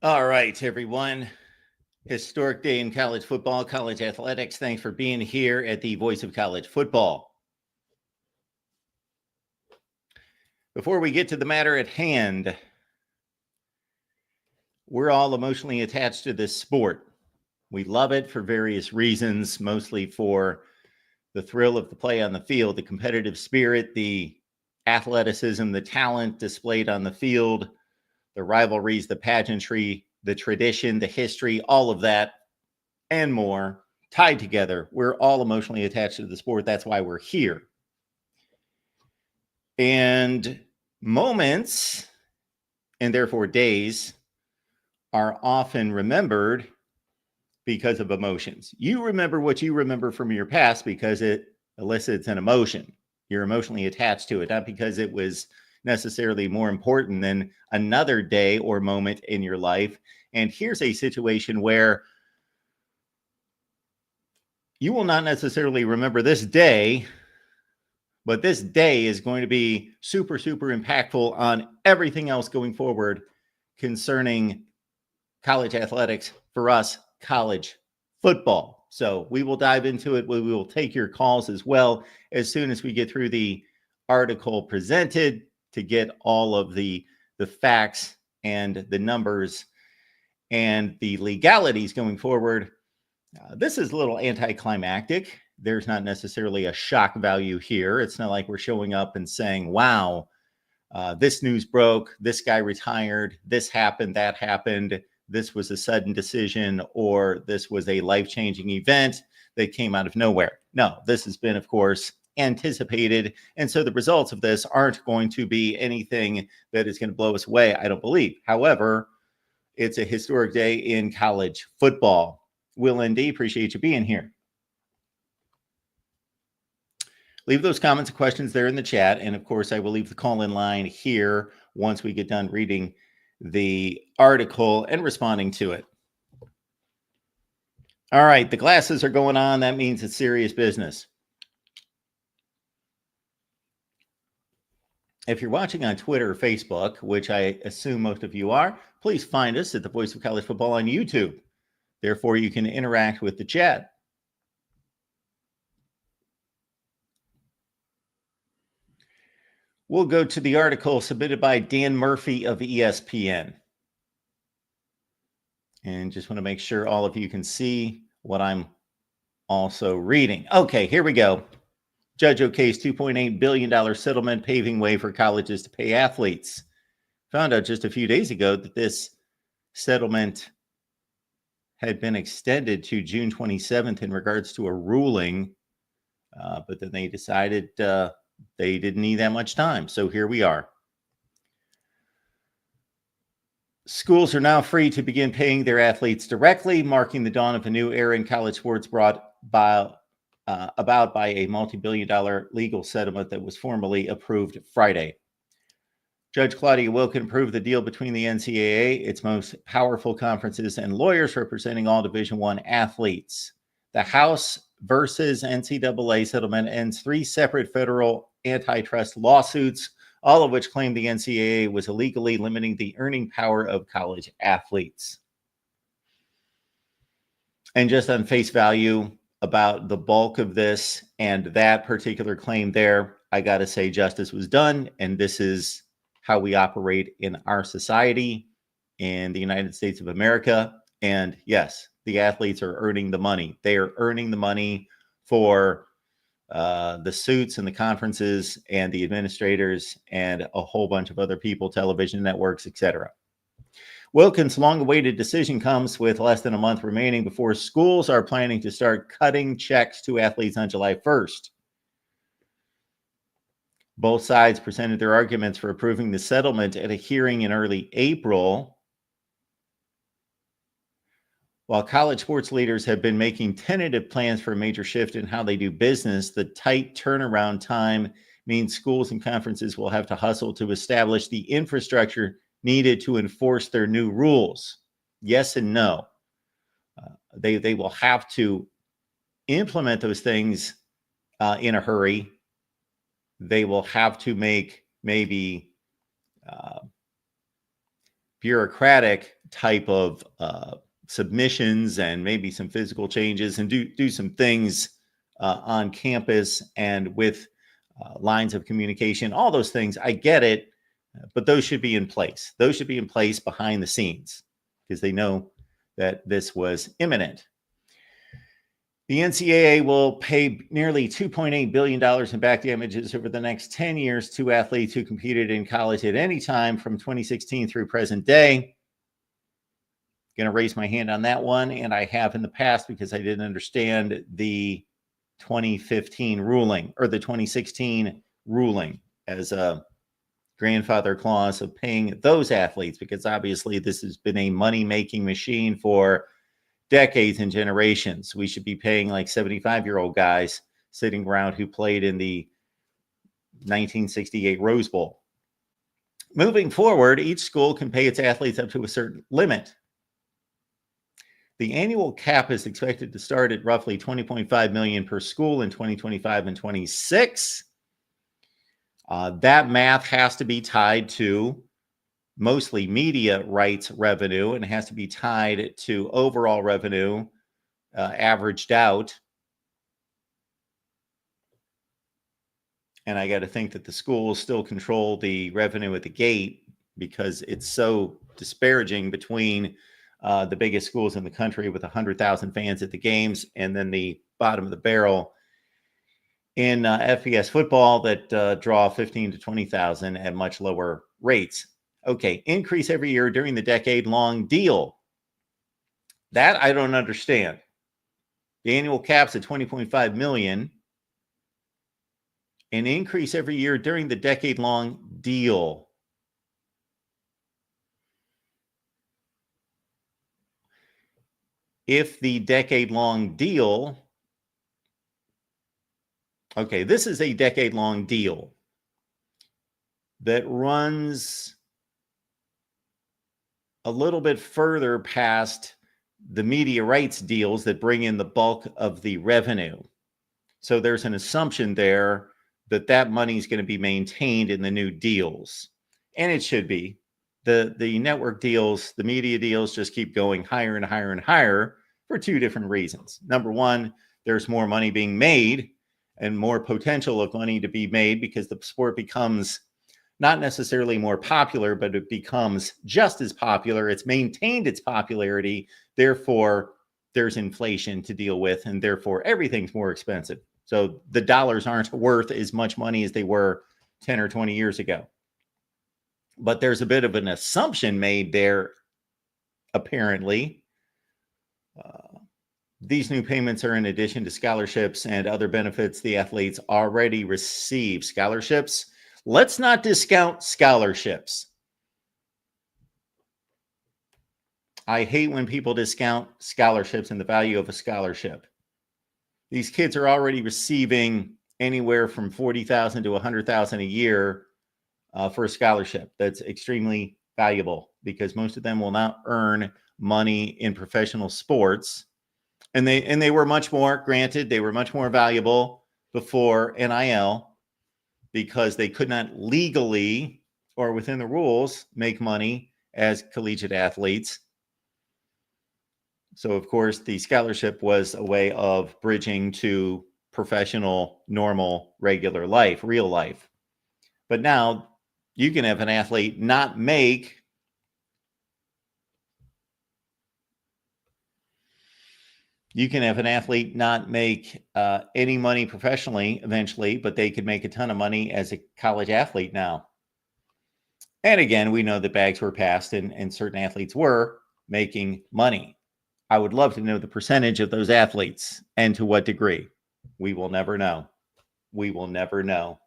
All right, everyone. Historic day in college football, college athletics. Thanks for being here at the Voice of College Football. Before we get to the matter at hand, we're all emotionally attached to this sport. We love it for various reasons, mostly for the thrill of the play on the field, the competitive spirit, the athleticism, the talent displayed on the field, the rivalries, the pageantry, the tradition, the history, all of that and more tied together. We're all emotionally attached to the sport. That's why we're here. And moments, and therefore days, are often remembered because of emotions. You remember what you remember from your past because it elicits an emotion. You're emotionally attached to it, not because it was necessarily more important than another day or moment in your life. And here's a situation where you will not necessarily remember this day, but this day is going to be super, super impactful on everything else going forward concerning college athletics, for us, college football. So we will dive into it. We will take your calls as well as soon as we get through the article presented to get all of the facts and the numbers and the legalities going forward. This is a little anticlimactic. There's not necessarily a shock value here. It's not like we're showing up and saying, wow, this news broke, this guy retired, this happened, that happened, this was a sudden decision, or this was a life-changing event that came out of nowhere. No, this has been, of course, anticipated. And so the results of this aren't going to be anything that is going to blow us away, I don't believe. However, it's a historic day in college football. Will ND, appreciate you being here. Leave those comments and questions there in the chat. And of course, I will leave the call-in line here once we get done reading the article and responding to it. All right, the glasses are going on. That means it's serious business. If you're watching on Twitter or Facebook, which I assume most of you are, please find us at the Voice of College Football on YouTube. Therefore, you can interact with the chat. We'll go to the article submitted by Dan Murphy of ESPN. And just want to make sure all of you can see what I'm also reading. Okay, here we go. Judge okays $2.8 billion settlement paving way for colleges to pay athletes. Found out just a few days ago that this settlement had been extended to June 27th in regards to a ruling, but then they decided they didn't need that much time. So here we are. Schools are now free to begin paying their athletes directly, marking the dawn of a new era in college sports brought about by a multi-billion-dollar legal settlement that was formally approved Friday. Judge Claudia Wilkin approved the deal between the NCAA, its most powerful conferences, and lawyers representing all Division I athletes. The House versus NCAA settlement ends 3 separate federal antitrust lawsuits, all of which claim the NCAA was illegally limiting the earning power of college athletes. And just on face value about the bulk of this and that particular claim there, I got to say justice was done, and this is how we operate in our society in the United States of America. And yes, the athletes are earning the money. They are earning the money for the suits and the conferences and the administrators and a whole bunch of other people, television networks, etc. Wilkins' long-awaited decision comes with less than a month remaining before schools are planning to start cutting checks to athletes on July 1st. Both sides presented their arguments for approving the settlement at a hearing in early April. While college sports leaders have been making tentative plans for a major shift in how they do business, the tight turnaround time means schools and conferences will have to hustle to establish the infrastructure needed to enforce their new rules. Yes and no. They will have to implement those things in a hurry. They will have to make maybe bureaucratic type of submissions and maybe some physical changes and do some things on campus and with lines of communication, all those things. I get it, but those should be in place. Those should be in place behind the scenes because they know that this was imminent. The NCAA will pay nearly $2.8 billion in back damages over the next 10 years to athletes who competed in college at any time from 2016 through present day. Going to raise my hand on that one, and I have in the past because I didn't understand the 2015 ruling or the 2016 ruling as a grandfather clause of paying those athletes, because obviously this has been a money-making machine for decades and generations. We should be paying like 75-year-old guys sitting around who played in the 1968 Rose Bowl. Moving forward, each school can pay its athletes up to a certain limit. The annual cap is expected to start at roughly $20.5 million per school in 2025 and 26. That math has to be tied to mostly media rights revenue and has to be tied to overall revenue averaged out. And I got to think that the schools still control the revenue at the gate because it's so disparaging between the biggest schools in the country with 100,000 fans at the games and then the bottom of the barrel in FBS football that draw 15 to 20,000 at much lower rates. Okay, increase every year during the decade-long deal. That I don't understand. The annual cap's at $20.5 million. An increase every year during the decade-long deal. If the decade-long deal, okay, this is a decade-long deal that runs a little bit further past the media rights deals that bring in the bulk of the revenue. So there's an assumption there that that money is going to be maintained in the new deals. And it should be. The network deals, the media deals just keep going higher and higher and higher for two different reasons. Number one, there's more money being made and more potential of money to be made because the sport becomes not necessarily more popular, but it becomes just as popular. It's maintained its popularity. Therefore, there's inflation to deal with, and therefore everything's more expensive. So the dollars aren't worth as much money as they were 10 or 20 years ago. But there's a bit of an assumption made there, apparently. These new payments are in addition to scholarships and other benefits the athletes already receive. Scholarships, let's not discount scholarships. I hate when people discount scholarships and the value of a scholarship. These kids are already receiving anywhere from $40,000 to $100,000 a year for a scholarship. That's extremely valuable because most of them will not earn money in professional sports. And they were much more, granted, they were much more valuable before NIL because they could not legally or within the rules make money as collegiate athletes. So, of course, the scholarship was a way of bridging to professional, normal, regular life, real life. But now you can have an athlete not make any money professionally eventually, but they could make a ton of money as a college athlete now. And again, we know that bags were passed and certain athletes were making money. I would love to know the percentage of those athletes and to what degree. We will never know. We will never know.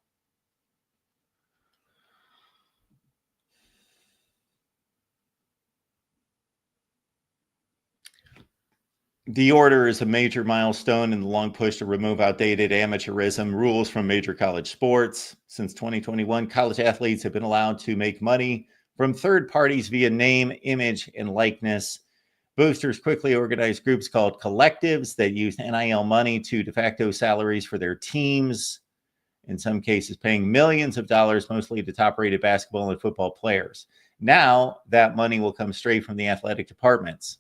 The order is a major milestone in the long push to remove outdated amateurism rules from major college sports. Since 2021, college athletes have been allowed to make money from third parties via name, image, and likeness. Boosters quickly organized groups called collectives that use NIL money to de facto salaries for their teams, in some cases paying millions of dollars, mostly to top-rated basketball and football players. Now that money will come straight from the athletic departments.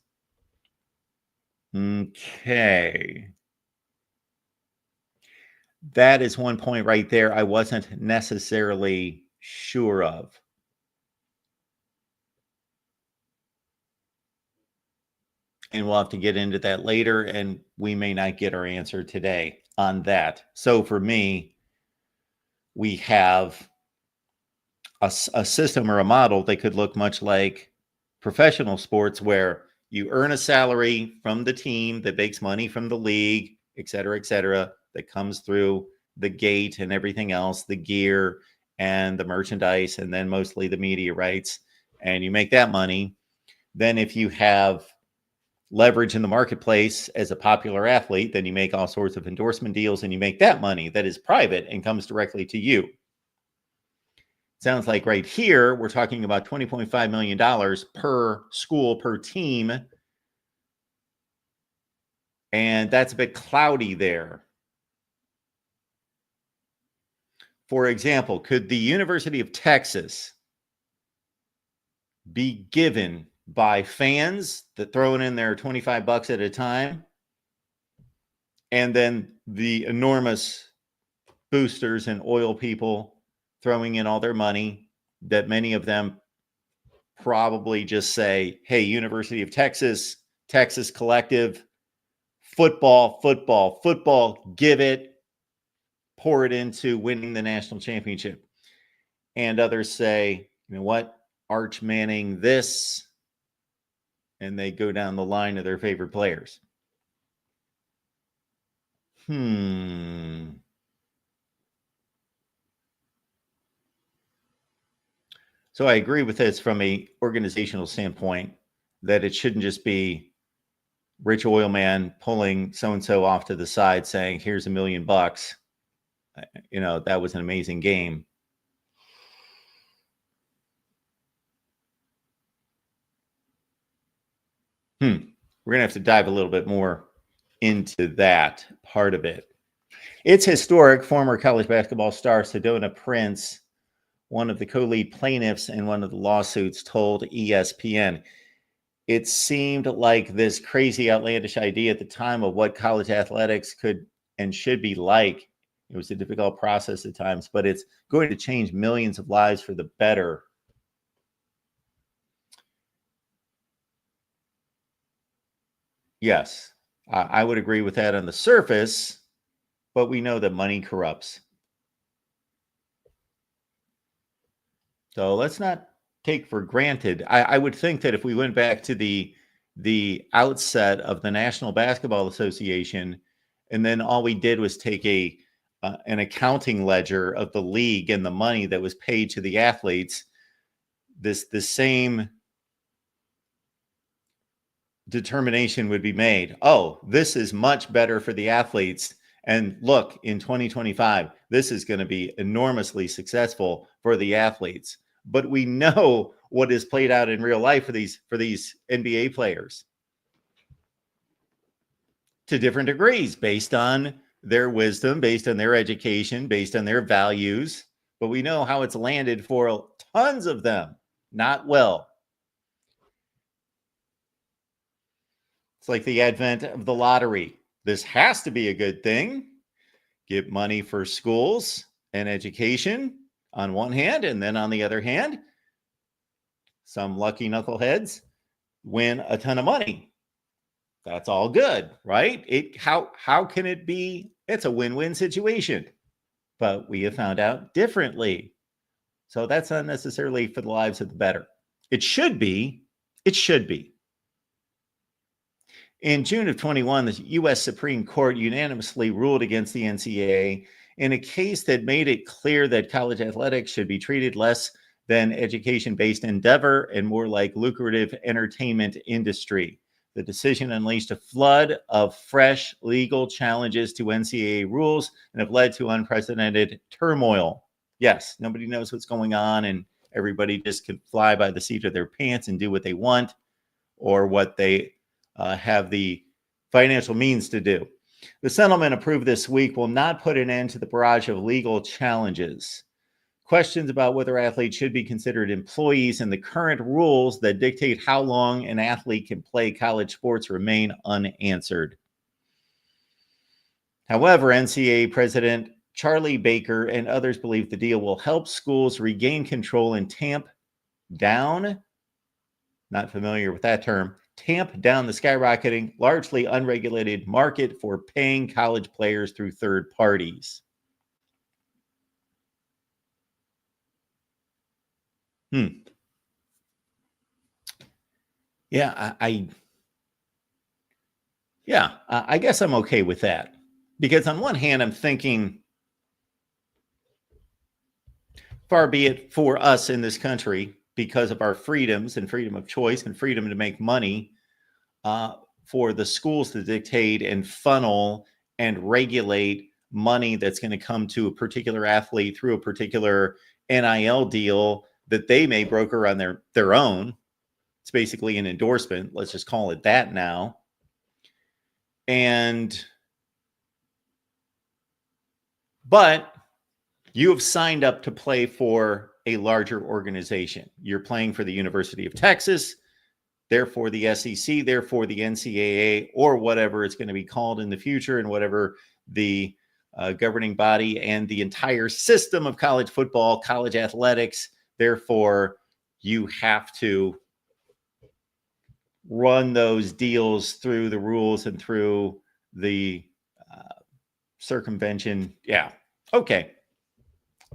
Okay. That is one point right there I wasn't necessarily sure of. And we'll have to get into that later, and we may not get our answer today on that. So for me, we have a system or a model that could look much like professional sports, where you earn a salary from the team that makes money from the league, et cetera, that comes through the gate and everything else, the gear and the merchandise, and then mostly the media rights, and you make that money. Then if you have leverage in the marketplace as a popular athlete, then you make all sorts of endorsement deals and you make that money that is private and comes directly to you. Sounds like right here, we're talking about $20.5 million per school, per team. And that's a bit cloudy there. For example, could the University of Texas be given by fans that throwing in their $25 at a time, and then the enormous boosters and oil people throwing in all their money, that many of them probably just say, hey, University of Texas, Texas Collective, football, give it, pour it into winning the national championship. And others say, you know what, Arch Manning this, and they go down the line of their favorite players. So I agree with this from a organizational standpoint, that it shouldn't just be rich oil man pulling so-and-so off to the side saying, here's $1 million. You know, that was an amazing game. We're going to have to dive a little bit more into that part of it. It's historic. Former college basketball star Sedona Prince, one of the co-lead plaintiffs in one of the lawsuits, told ESPN, it seemed like this crazy, outlandish idea at the time of what college athletics could and should be like. It was a difficult process at times, but it's going to change millions of lives for the better. Yes, I would agree with that on the surface, but we know that money corrupts. So let's not take for granted. I would think that if we went back to the outset of the National Basketball Association, and then all we did was take an accounting ledger of the league and the money that was paid to the athletes, the same determination would be made. Oh, this is much better for the athletes. And look, in 2025, this is going to be enormously successful for the athletes. But we know what is played out in real life for these NBA players to different degrees, based on their wisdom, based on their education, based on their values. But we know how it's landed for tons of them. Not well. It's like the advent of the lottery. This has to be a good thing. Get money for schools and education on one hand, and then on the other hand, some lucky knuckleheads win a ton of money. That's all good, right? How can it be? It's a win-win situation. But we have found out differently. So that's not necessarily for the lives of the better. It should be. It should be. In June of 21, the U.S. Supreme Court unanimously ruled against the NCAA in a case that made it clear that college athletics should be treated less than education-based endeavor and more like lucrative entertainment industry. The decision unleashed a flood of fresh legal challenges to NCAA rules and have led to unprecedented turmoil. Yes, nobody knows what's going on, and everybody just can fly by the seat of their pants and do what they want, or what they have the financial means to do. The settlement approved this week will not put an end to the barrage of legal challenges. questions about whether athletes should be considered employees and the current rules that dictate how long an athlete can play college sports remain unanswered. However, NCAA President Charlie Baker and others believe the deal will help schools regain control and tamp down, not familiar with that term, tamp down the skyrocketing, largely unregulated market for paying college players through third parties. Yeah, I guess I'm okay with that. Because on one hand, I'm thinking, far be it for us in this country, because of our freedoms and freedom of choice and freedom to make money, for the schools to dictate and funnel and regulate money that's going to come to a particular athlete through a particular NIL deal that they may broker on their own. It's basically an endorsement. Let's just call it that now. But you have signed up to play for a larger organization. You're playing for the University of Texas, therefore the SEC, therefore the NCAA, or whatever it's going to be called in the future, and whatever the governing body and the entire system of college football, college athletics. Therefore, you have to run those deals through the rules and through the circumvention. Yeah. Okay.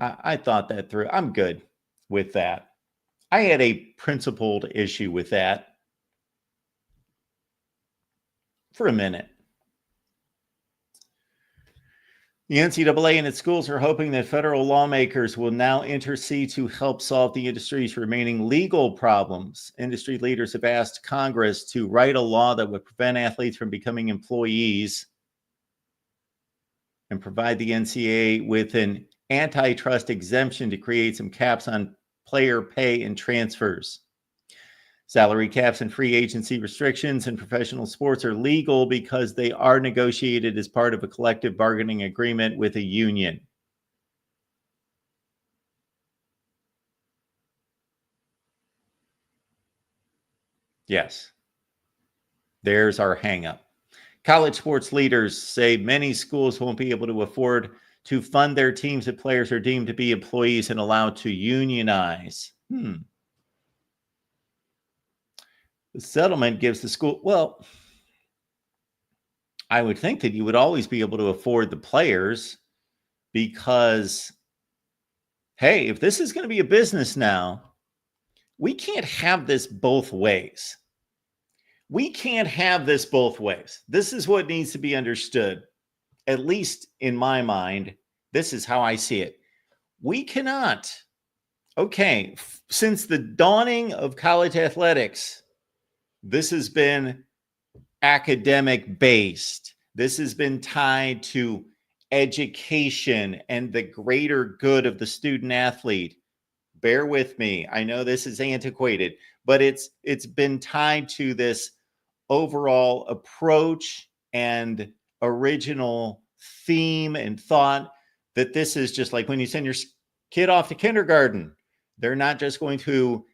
I thought that through. I'm good with that. I had a principled issue with that for a minute. The NCAA and its schools are hoping that federal lawmakers will now intercede to help solve the industry's remaining legal problems. Industry leaders have asked Congress to write a law that would prevent athletes from becoming employees and provide the NCAA with an antitrust exemption to create some caps on player pay and transfers. Salary caps and free agency restrictions in professional sports are legal because they are negotiated as part of a collective bargaining agreement with a union. Yes. There's our hang-up. College sports leaders say many schools won't be able to afford to fund their teams if players are deemed to be employees and allowed to unionize. The settlement gives the school, well, I would think that you would always be able to afford the players because, hey, if this is going to be a business now, we can't have this both ways. We can't have this both ways. This is what needs to be understood. At least in my mind, this is how I see it. We cannot, okay, since the dawning of college athletics, this has been academic based. This has been tied to education and the greater good of the student athlete. Bear with me. I know this is antiquated, but it's been tied to this overall approach and original theme and thought that this is just like when you send your kid off to kindergarten. They're not just going to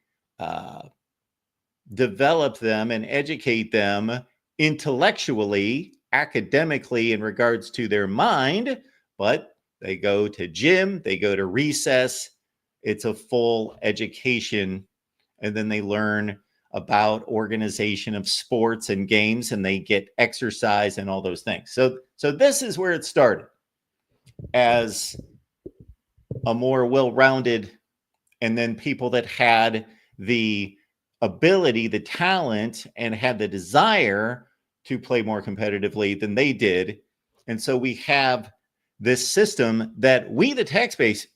develop them and educate them intellectually, academically in regards to their mind, but they go to gym, they go to recess. It's a full education. And then they learn about organization of sports and games, and they get exercise and all those things. So this is where it started as a more well-rounded, and then people that had the ability, the talent, and had the desire to play more competitively than they did. And so we have this system that we, the taxpayers,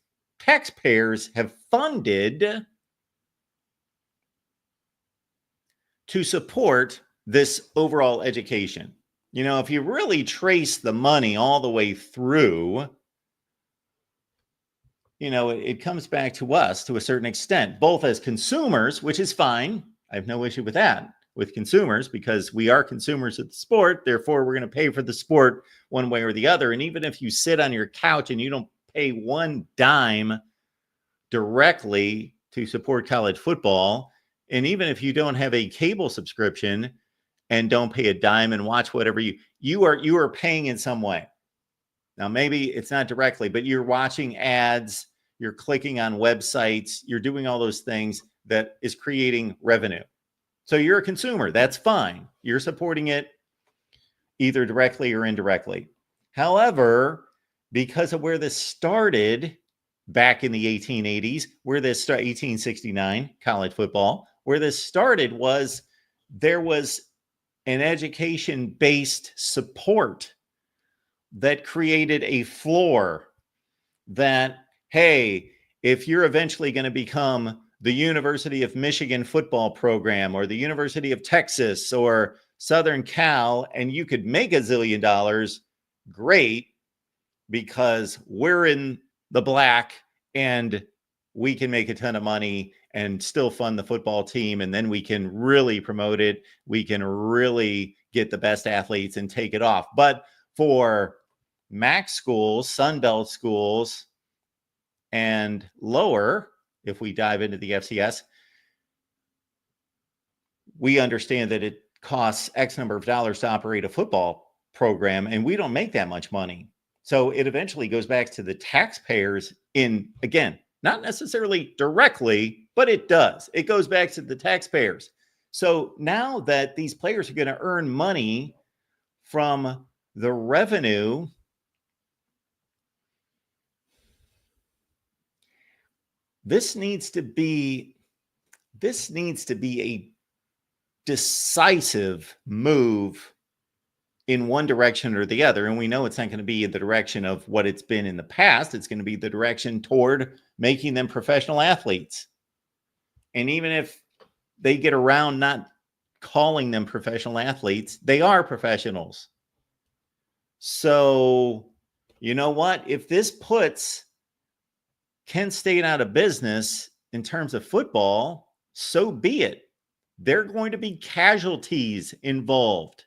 have funded to support this overall education. You know, if you really trace the money all the way through, you know, it comes back to us to a certain extent, both as consumers, which is fine. I have no issue with that, with consumers, because we are consumers of the sport. Therefore, we're going to pay for the sport one way or the other. And even if you sit on your couch and you don't pay one dime directly to support college football. And even if you don't have a cable subscription and don't pay a dime and watch whatever you are paying in some way. Now, maybe it's not directly, but you're watching ads, you're clicking on websites, you're doing all those things that is creating revenue. So you're a consumer. That's fine. You're supporting it either directly or indirectly. However, because of where this started back in the 1880s, where this started, 1869 college football, where this started was there was an education-based support that created a floor that, hey, if you're eventually going to become the University of Michigan football program or the University of Texas or Southern Cal, and you could make $1 zillion, great, because we're in the black and we can make a ton of money and still fund the football team. And then we can really promote it. We can really get the best athletes and take it off. But for MAC schools, Sunbelt schools, and lower, if we dive into the FCS, we understand that it costs X number of dollars to operate a football program, and we don't make that much money. So it eventually goes back to the taxpayers in, again, not necessarily directly, but it does. It goes back to the taxpayers. So now that these players are going to earn money from the revenue, this needs to be a decisive move in one direction or the other. And we know it's not going to be in the direction of what it's been in the past. It's going to be the direction toward making them professional athletes. And even if they get around not calling them professional athletes, they are professionals. So, you know what? If this puts Kent State out of business in terms of football, so be it. There are going to be casualties involved.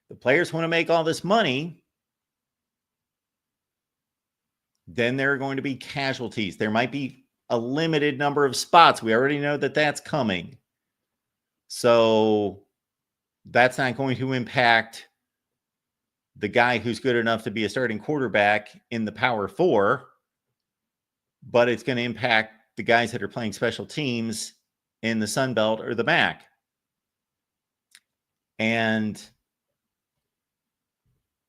The players want to make all this money, then there are going to be casualties. There might be a limited number of spots. We already know that that's coming. So that's not going to impact the guy who's good enough to be a starting quarterback in the Power Four, but it's going to impact the guys that are playing special teams in the Sun Belt or the MAC. And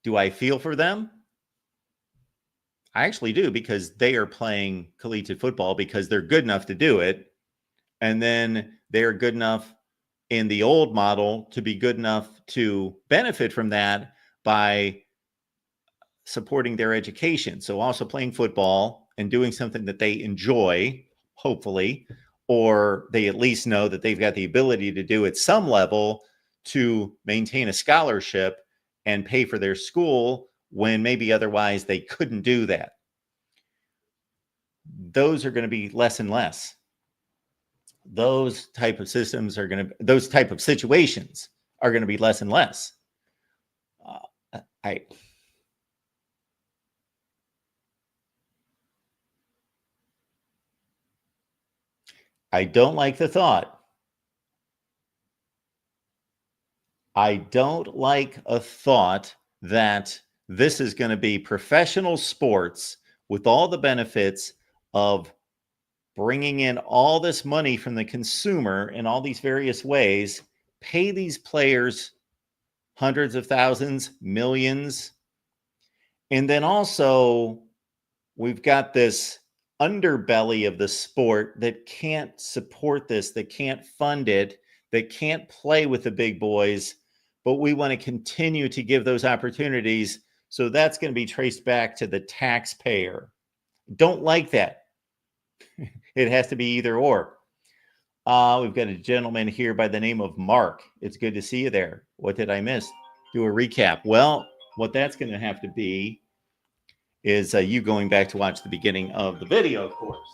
do I feel for them? I actually do, because they are playing collegiate football because they're good enough to do it. And then they're good enough in the old model to be good enough to benefit from that by supporting their education. So also playing football and doing something that they enjoy, hopefully, or they at least know that they've got the ability to do at some level to maintain a scholarship and pay for their school when maybe otherwise they couldn't do that. Those are going to be less and less. Those type of systems are going to, those type of situations are going to be less and less. I don't like the thought. I don't like a thought that this is going to be professional sports with all the benefits of bringing in all this money from the consumer in all these various ways, pay these players hundreds of thousands, millions. And then also we've got this underbelly of the sport that can't support this, that can't fund it, that can't play with the big boys, but we want to continue to give those opportunities. So that's going to be traced back to the taxpayer. Don't like that. It has to be either or. We've got a gentleman here by the name of Mark. It's good to see you there. What did I miss? Do a recap. Well, what that's going to have to be is you going back to watch the beginning of the video, of course.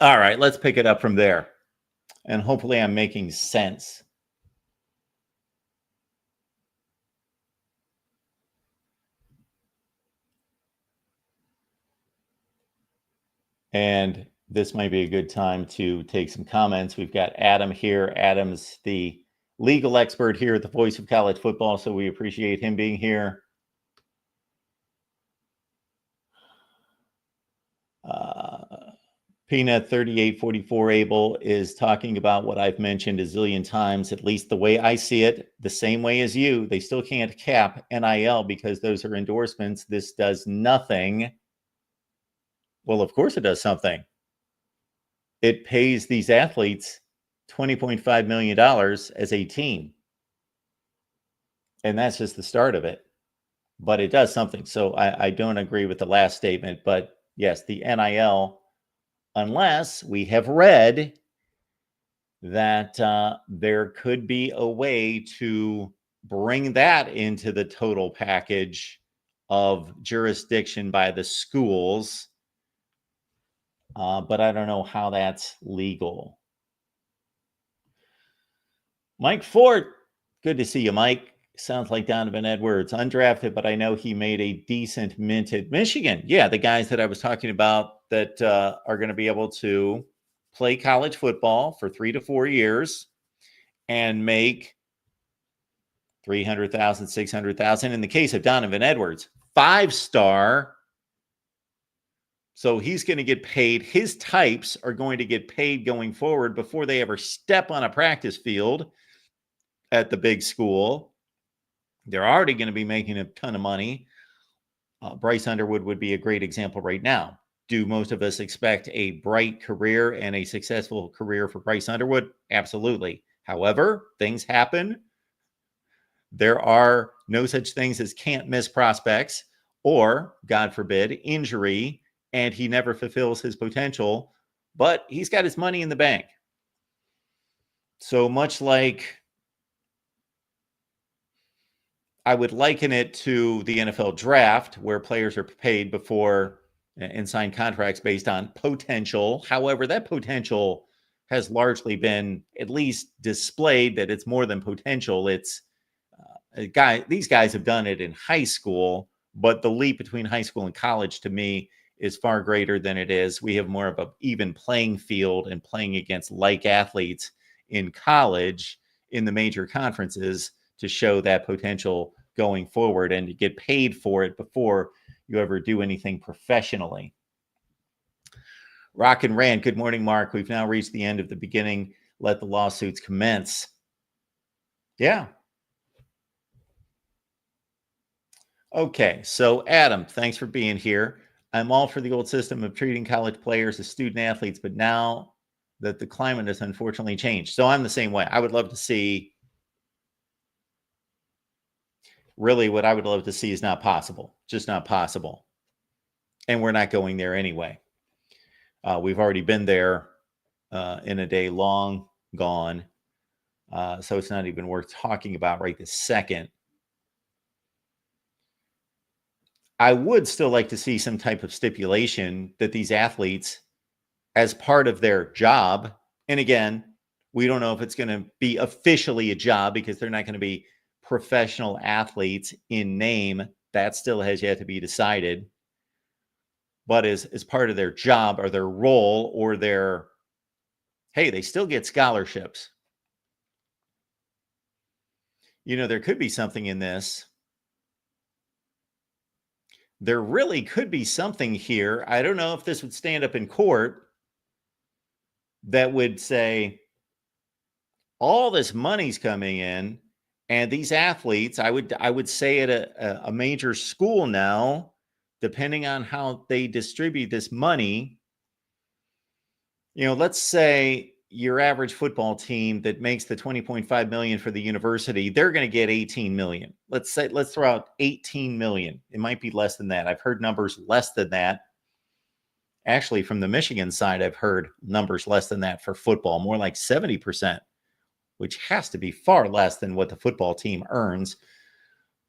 All right, let's pick it up from there. And hopefully I'm making sense. And this might be a good time to take some comments. We've got Adam here. Adam's the legal expert here at the Voice of College Football, so we appreciate him being here. Peanut 3844 Abel is talking about what I've mentioned a zillion times, at least the way I see it, the same way as you. They still can't cap NIL because those are endorsements. This does nothing. Well, of course it does something. It pays these athletes $20.5 million as a team. And that's just the start of it. But it does something. So I don't agree with the last statement. But yes, the NIL, unless we have read that there could be a way to bring that into the total package of jurisdiction by the schools. But I don't know how that's legal. Mike Fort, good to see you, Mike. Sounds like Donovan Edwards, undrafted, but I know he made a decent mint at Michigan. Yeah, the guys that I was talking about that are going to be able to play college football for 3 to 4 years and make $300,000, $600,000. In the case of Donovan Edwards, 5-star. So he's going to get paid. His types are going to get paid going forward before they ever step on a practice field at the big school. They're already going to be making a ton of money. Bryce Underwood would be a great example right now. Do most of us expect a bright career and a successful career for Bryce Underwood? Absolutely. However, things happen. There are no such things as can't miss prospects or, God forbid, injury, and he never fulfills his potential, but he's got his money in the bank. So much like I would liken it to the NFL draft, where players are paid before and sign contracts based on potential. However, that potential has largely been at least displayed that it's more than potential. It's these guys have done it in high school, but the leap between high school and college to me is far greater than it is. We have more of an even playing field and playing against like athletes in college in the major conferences to show that potential going forward and to get paid for it before you ever do anything professionally. Rock and Rand, good morning, Mark. We've now reached the end of the beginning. Let the lawsuits commence. Yeah. Okay, so Adam, thanks for being here. I'm all for the old system of treating college players as student athletes, but now that the climate has unfortunately changed. So I'm the same way. I would love to see, really what I would love to see is not possible, just not possible. And we're not going there anyway. We've already been there in a day, long gone. So it's not even worth talking about right this second. I would still like to see some type of stipulation that these athletes, as part of their job, and again, we don't know if it's going to be officially a job because they're not going to be professional athletes in name. That still has yet to be decided. But as part of their job or their role or their, hey, they still get scholarships. You know, there could be something in this. There really could be something here. I don't know if this would stand up in court that would say all this money's coming in and these athletes, I would say at a major school now, depending on how they distribute this money, you know, let's say your average football team that makes the 20.5 million for the university, they're going to get 18 million. Let's throw out 18 million. It might be less than that. I've heard numbers less than that. Actually, from the Michigan side, I've heard numbers less than that for football, more like 70%, which has to be far less than what the football team earns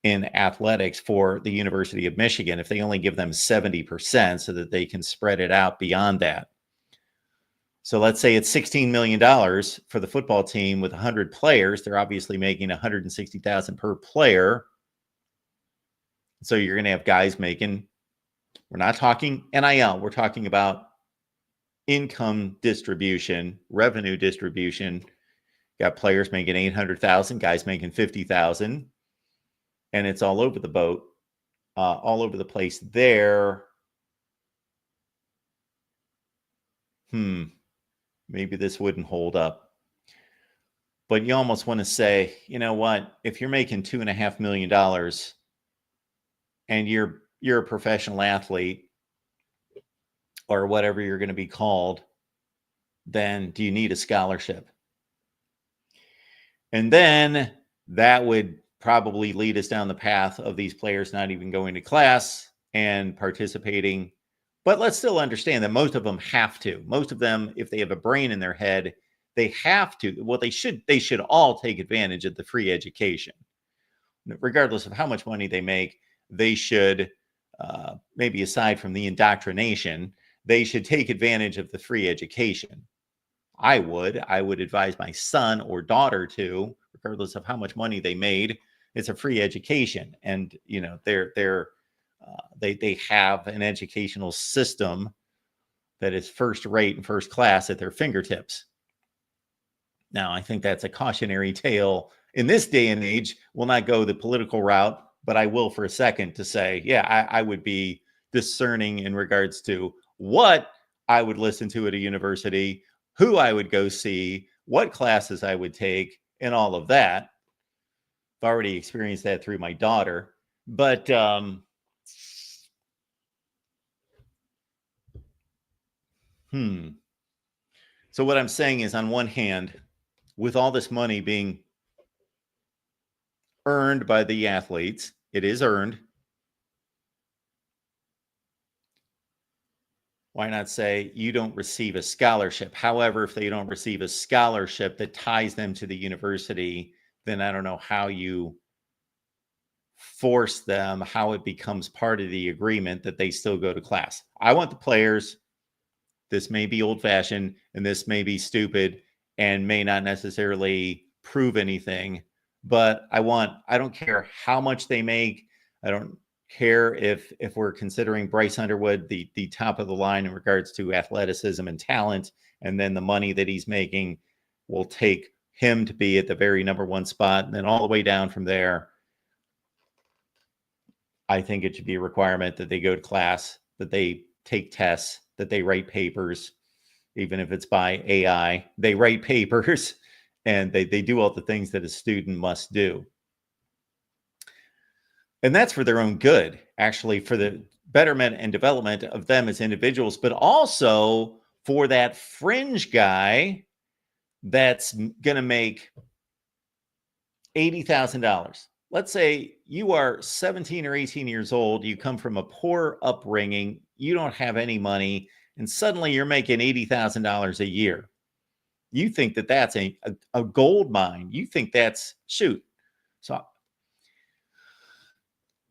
in athletics for the University of Michigan if they only give them 70% so that they can spread it out beyond that. So let's say it's $16 million for the football team with 100 players. They're obviously making $160,000 per player. So you're going to have guys making, we're not talking NIL, we're talking about income distribution, revenue distribution. Got players making 800,000, guys making 50,000, and it's all over the boat, all over the place there. Maybe this wouldn't hold up. But you almost want to say, you know what? If you're making $2.5 million and you're a professional athlete or whatever you're going to be called, then do you need a scholarship? And then that would probably lead us down the path of these players not even going to class and participating. But let's still understand that most of them have to. Most of them, if they have a brain in their head, they have to. Well, they should all take advantage of the free education. Regardless of how much money they make, they should, maybe aside from the indoctrination, they should take advantage of the free education. I would advise my son or daughter to, regardless of how much money they made. It's a free education, and you know they have an educational system that is first rate and first class at their fingertips. Now, I think that's a cautionary tale in this day and age. We'll not go the political route, but I will for a second to say, yeah, I would be discerning in regards to what I would listen to at a university, who I would go see, what classes I would take, and all of that. I've already experienced that through my daughter. But so what I'm saying is, on one hand, with all this money being earned by the athletes, it is earned. Why not say you don't receive a scholarship? However, if they don't receive a scholarship that ties them to the university, then I don't know how you force them, how it becomes part of the agreement that they still go to class. I want the players. This may be old-fashioned and this may be stupid and may not necessarily prove anything, but I don't care how much they make. I don't care if we're considering Bryce Underwood the top of the line in regards to athleticism and talent, and then the money that he's making will take him to be at the very number one spot, and then all the way down from there. I think it should be a requirement that they go to class, that they take tests, that they write papers, even if it's by AI. They write papers and they do all the things that a student must do. And that's for their own good, actually, for the betterment and development of them as individuals, but also for that fringe guy that's going to make $80,000. Let's say you are 17 or 18 years old, you come from a poor upbringing, you don't have any money, and suddenly you're making $80,000 a year. You think that that's a gold mine. You think that's, shoot. So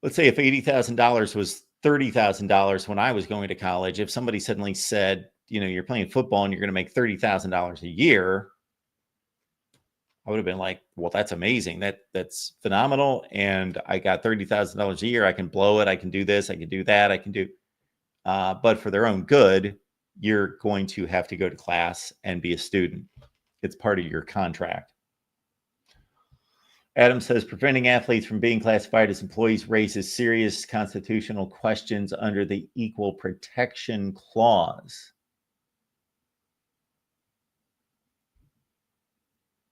let's say if $80,000 was $30,000 when I was going to college, if somebody suddenly said, you know, you're playing football and you're going to make $30,000 a year, I would have been like, well, that's amazing. That's phenomenal. And I got $30,000 a year. I can blow it. I can do this. I can do that. I can do. But for their own good, you're going to have to go to class and be a student. It's part of your contract. Adam says, preventing athletes from being classified as employees raises serious constitutional questions under the Equal Protection Clause.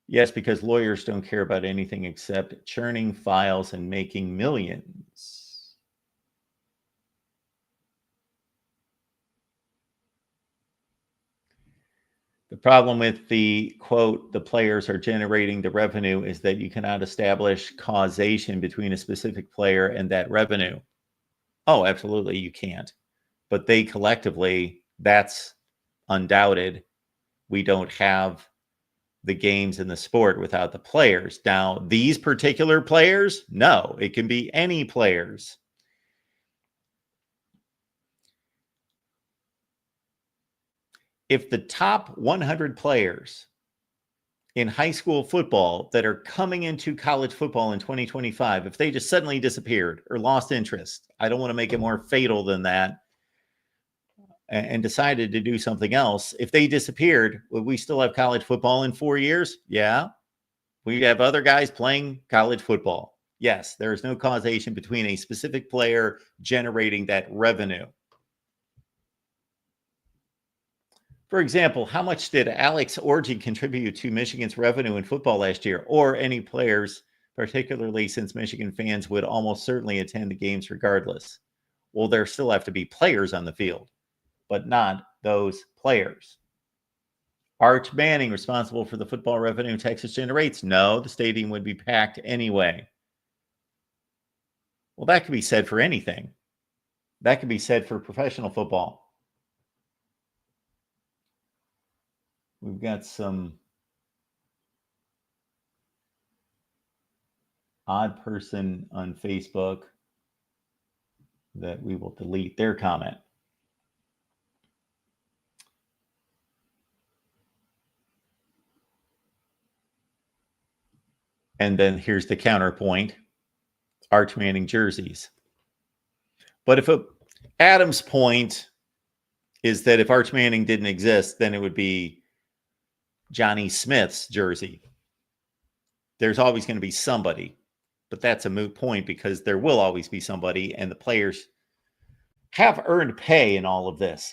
Yes, because lawyers don't care about anything except churning files and making millions. The problem with the quote, the players are generating the revenue, is that you cannot establish causation between a specific player and that revenue. Oh, absolutely, you can't. But they collectively, that's undoubted. We don't have the games and the sport without the players. Now, these particular players, no, it can be any players. If the top 100 players in high school football that are coming into college football in 2025, if they just suddenly disappeared or lost interest, I don't want to make it more fatal than that. and decided to do something else, if they disappeared, would we still have college football in 4 years? Yeah. We'd have other guys playing college football. Yes, there is no causation between a specific player generating that revenue. For example, how much did Alex Orji contribute to Michigan's revenue in football last year, or any players, particularly since Michigan fans would almost certainly attend the games regardless? Well, there still have to be players on the field, but not those players. Arch Manning responsible for the football revenue Texas generates? No, the stadium would be packed anyway. Well, that could be said for anything. That could be said for professional football. We've got some odd person on Facebook that we will delete their comment. And then here's the counterpoint. Arch Manning jerseys. But if Adam's point is that if Arch Manning didn't exist, then it would be Johnny Smith's jersey. There's always going to be somebody, but that's a moot point because there will always be somebody, and the players have earned pay in all of this.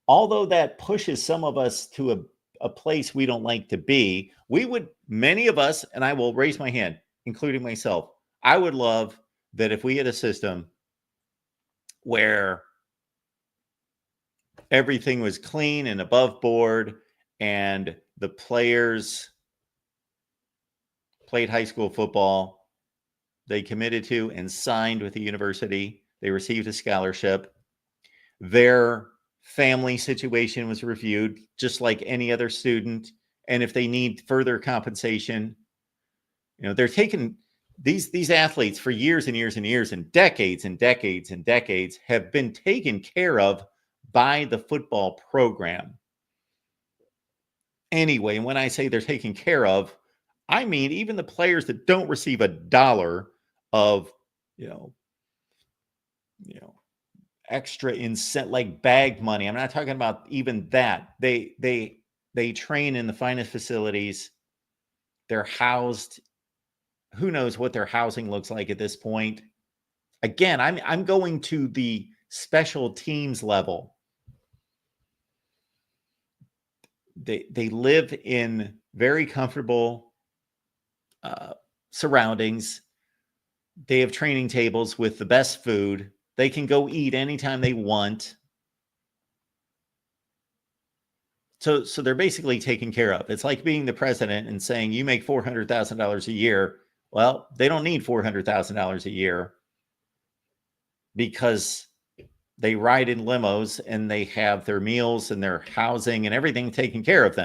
Although that pushes some of us to a place we don't like to be, many of us, and I will raise my hand, including myself, I would love that if we had a system where everything was clean and above board and the players played high school football, they committed to and signed with the university, they received a scholarship, their family situation was reviewed just like any other student, and if they need further compensation, they're taking these athletes for years and years and years and decades and decades and decades have been taken care of by the football program. Anyway, when I say they're taken care of, I mean even the players that don't receive a dollar of extra incentive, like bag money. I'm not talking about even that. They train in the finest facilities. They're housed. Who knows what their housing looks like at this point? Again, I'm going to the special teams level. They live in very comfortable surroundings. They have training tables with the best food. They can go eat anytime they want. So they're basically taken care of. It's like being the president and saying you make $400,000 a year. Well, they don't need $400,000 a year because they ride in limos and they have their meals and their housing and everything taken care of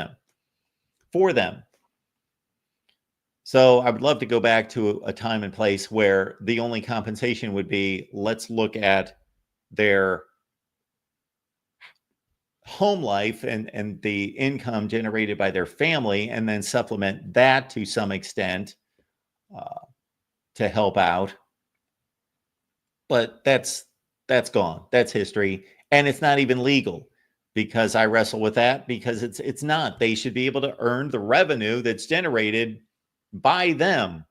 for them. So I would love to go back to a time and place where the only compensation would be, let's look at their home life and the income generated by their family, and then supplement that to some extent to help out. But that's gone. That's history. And it's not even legal, because I wrestle with that, because it's not. They should be able to earn the revenue that's generated by them.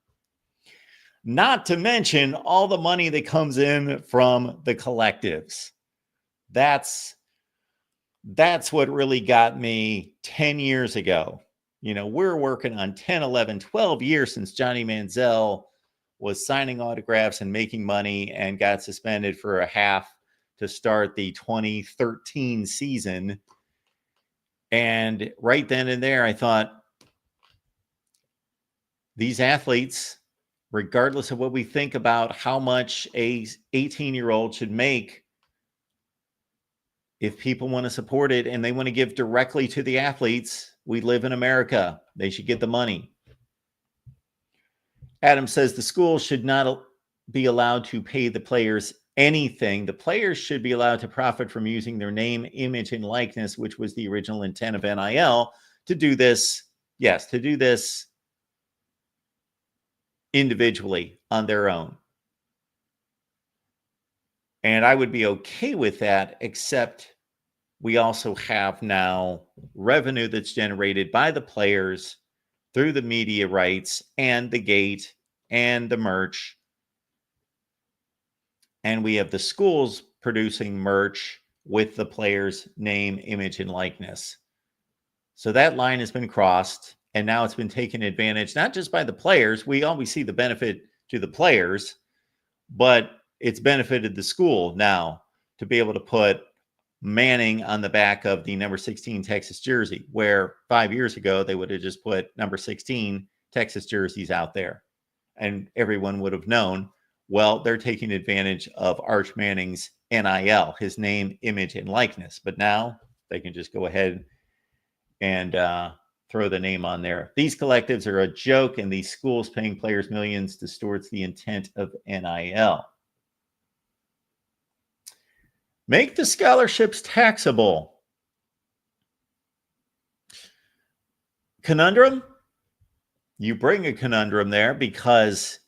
Not to mention all the money that comes in from the collectives. That's what really got me 10 years ago. We're working on 10, 11, 12 years since Johnny Manziel was signing autographs and making money and got suspended for a half to start the 2013 season. And right then and there, I thought, these athletes, regardless of what we think about how much a 18-year-old should make, if people want to support it and they want to give directly to the athletes, we live in America. They should get the money. Adam says the school should not be allowed to pay the players anything. The players should be allowed to profit from using their name, image, and likeness, which was the original intent of NIL, to do this. Yes, to do this individually on their own. And I would be okay with that, except we also have now revenue that's generated by the players through the media rights and the gate and the merch. And we have the schools producing merch with the player's name, image, and likeness. So that line has been crossed, and now it's been taken advantage, not just by the players. We always see the benefit to the players, but it's benefited the school now to be able to put Manning on the back of the number 16 Texas jersey, where 5 years ago they would have just put number 16 Texas jerseys out there and everyone would have known. Well, they're taking advantage of Arch Manning's NIL, his name, image, and likeness. But now they can just go ahead and throw the name on there. These collectives are a joke, and these schools paying players millions distorts the intent of NIL. Make the scholarships taxable. Conundrum? You bring a conundrum there because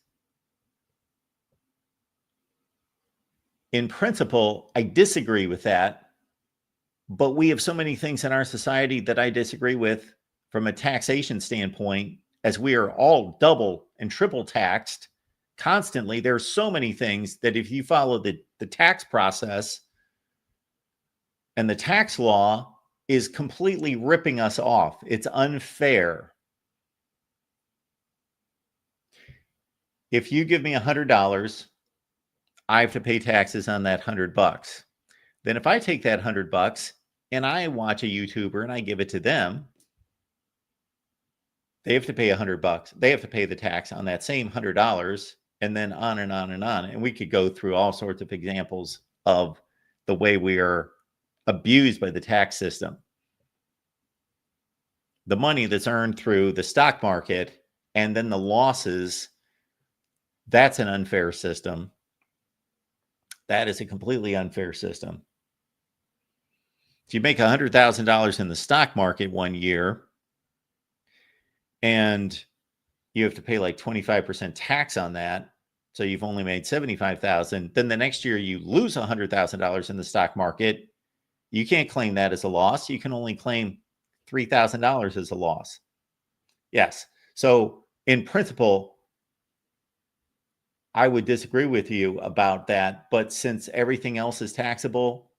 in principle, I disagree with that. But we have so many things in our society that I disagree with from a taxation standpoint, as we are all double and triple taxed constantly. There are so many things that if you follow the tax process and the tax law is completely ripping us off. It's unfair. If you give me $100, I have to pay taxes on that $100. Then if I take that $100 and I watch a YouTuber and I give it to them, they have to pay $100. They have to pay the tax on that same $100, and then on and on and on. And we could go through all sorts of examples of the way we are abused by the tax system. The money that's earned through the stock market and then the losses, that's an unfair system. That is a completely unfair system. If you make $100,000 in the stock market one year and you have to pay like 25% tax on that, so you've only made $75,000, then the next year you lose $100,000 in the stock market, you can't claim that as a loss. You can only claim $3,000 as a loss. Yes. So in principle, I would disagree with you about that. But since everything else is taxable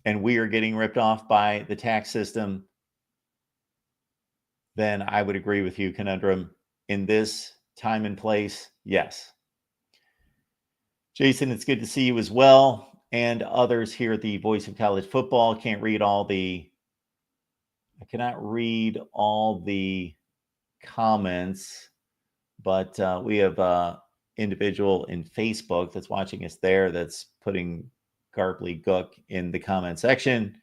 and we are getting ripped off by the tax system, then I would agree with you, Conundrum. In this time and place, yes. Jason, it's good to see you as well. And others here at the Voice of College Football. I cannot read all the comments, but we have individual in Facebook that's watching us there that's putting Garbly Gook in the comment section.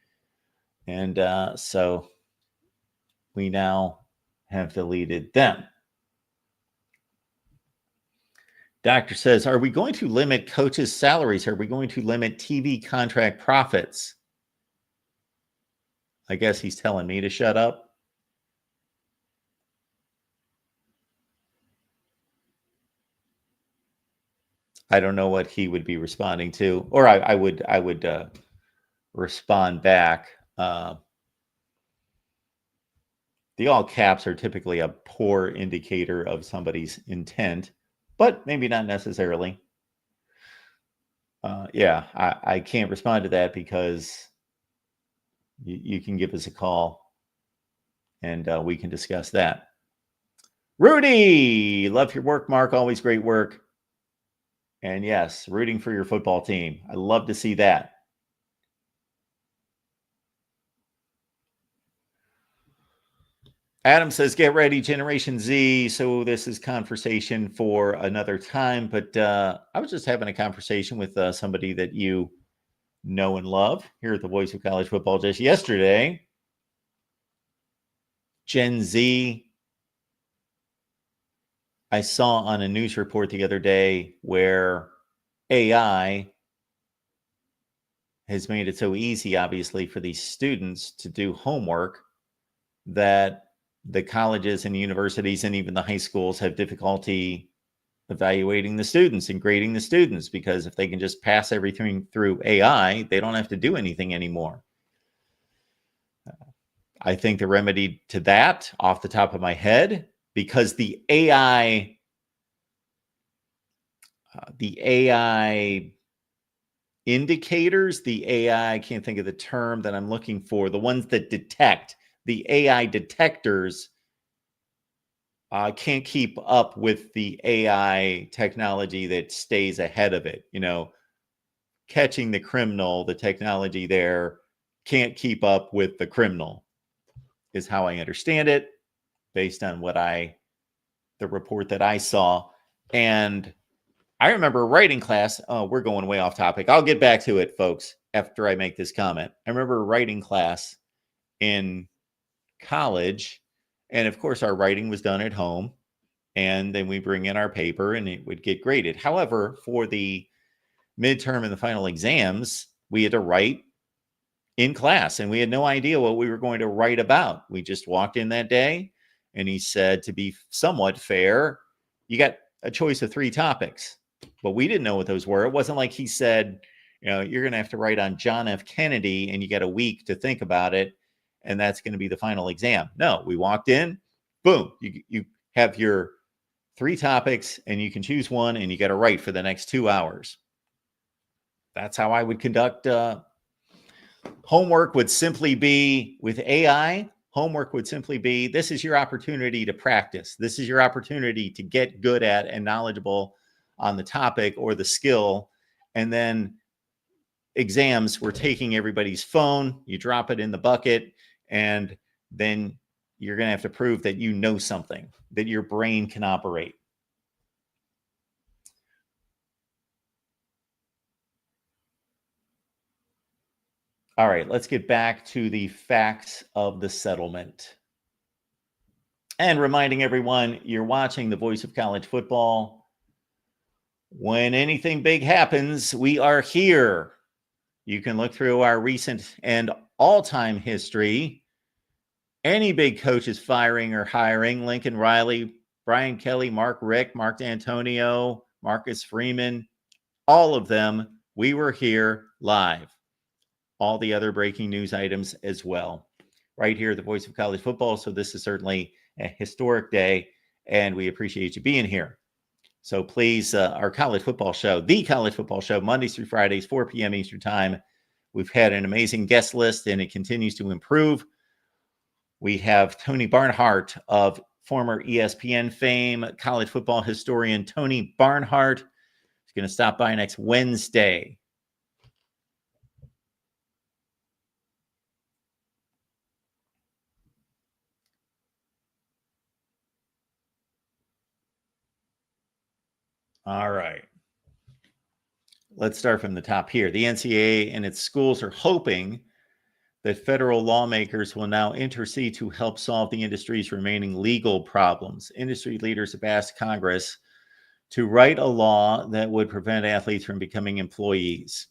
And so we now have deleted them. Doctor says, are we going to limit coaches' salaries? Are we going to limit TV contract profits? I guess he's telling me to shut up. I don't know what he would be responding to, or I would respond back. The all caps are typically a poor indicator of somebody's intent, but maybe not necessarily. I can't respond to that because you can give us a call and we can discuss that. Rudy, love your work, Mark. Always great work. And yes, rooting for your football team. I love to see that. Adam says, get ready, Generation Z. So this is conversation for another time. But I was just having a conversation with somebody that you know and love here at the Voice of College Football just yesterday. Gen Z. I saw on a news report the other day where AI has made it so easy, obviously, for these students to do homework that the colleges and universities and even the high schools have difficulty evaluating the students and grading the students, because if they can just pass everything through AI, they don't have to do anything anymore. I think the remedy to that, off the top of my head, because the AI indicators, the AI, I can't think of the term that I'm looking for, the ones that detect, the AI detectors can't keep up with the AI technology that stays ahead of it. Catching the criminal, the technology there can't keep up with the criminal, is how I understand it, based on the report that I saw. And I remember writing class. Oh, we're going way off topic. I'll get back to it, folks, after I make this comment. I remember writing class in college. And of course, our writing was done at home. And then we bring in our paper and it would get graded. However, for the midterm and the final exams, we had to write in class and we had no idea what we were going to write about. We just walked in that day and he said, to be somewhat fair, you got a choice of 3 topics, but we didn't know what those were. It wasn't like he said, you're going to have to write on John F. Kennedy and you got a week to think about it. And that's going to be the final exam. No, we walked in, boom, you have your 3 topics and you can choose one and you got to write for the next 2 hours. That's how I would conduct homework. Would simply be with AI. Homework would simply be, this is your opportunity to practice. This is your opportunity to get good at and knowledgeable on the topic or the skill. And then exams, we're taking everybody's phone, you drop it in the bucket, and then you're going to have to prove that you know something, that your brain can operate. All right, let's get back to the facts of the settlement. And reminding everyone, you're watching the Voice of College Football. When anything big happens, we are here. You can look through our recent and all-time history. Any big coaches firing or hiring, Lincoln Riley, Brian Kelly, Mark Richt, Mark D'Antonio, Marcus Freeman, all of them, we were here live. All the other breaking news items as well, right here at the Voice of College Football. So this is certainly a historic day, and we appreciate you being here. So please, our college football show, the college football show, Mondays through Fridays, 4 p.m. Eastern time. We've had an amazing guest list, and it continues to improve. We have Tony Barnhart of former ESPN fame, college football historian Tony Barnhart. He's going to stop by next Wednesday. All right. Let's start from the top here. The NCAA and its schools are hoping that federal lawmakers will now intercede to help solve the industry's remaining legal problems. Industry leaders have asked Congress to write a law that would prevent athletes from becoming employees.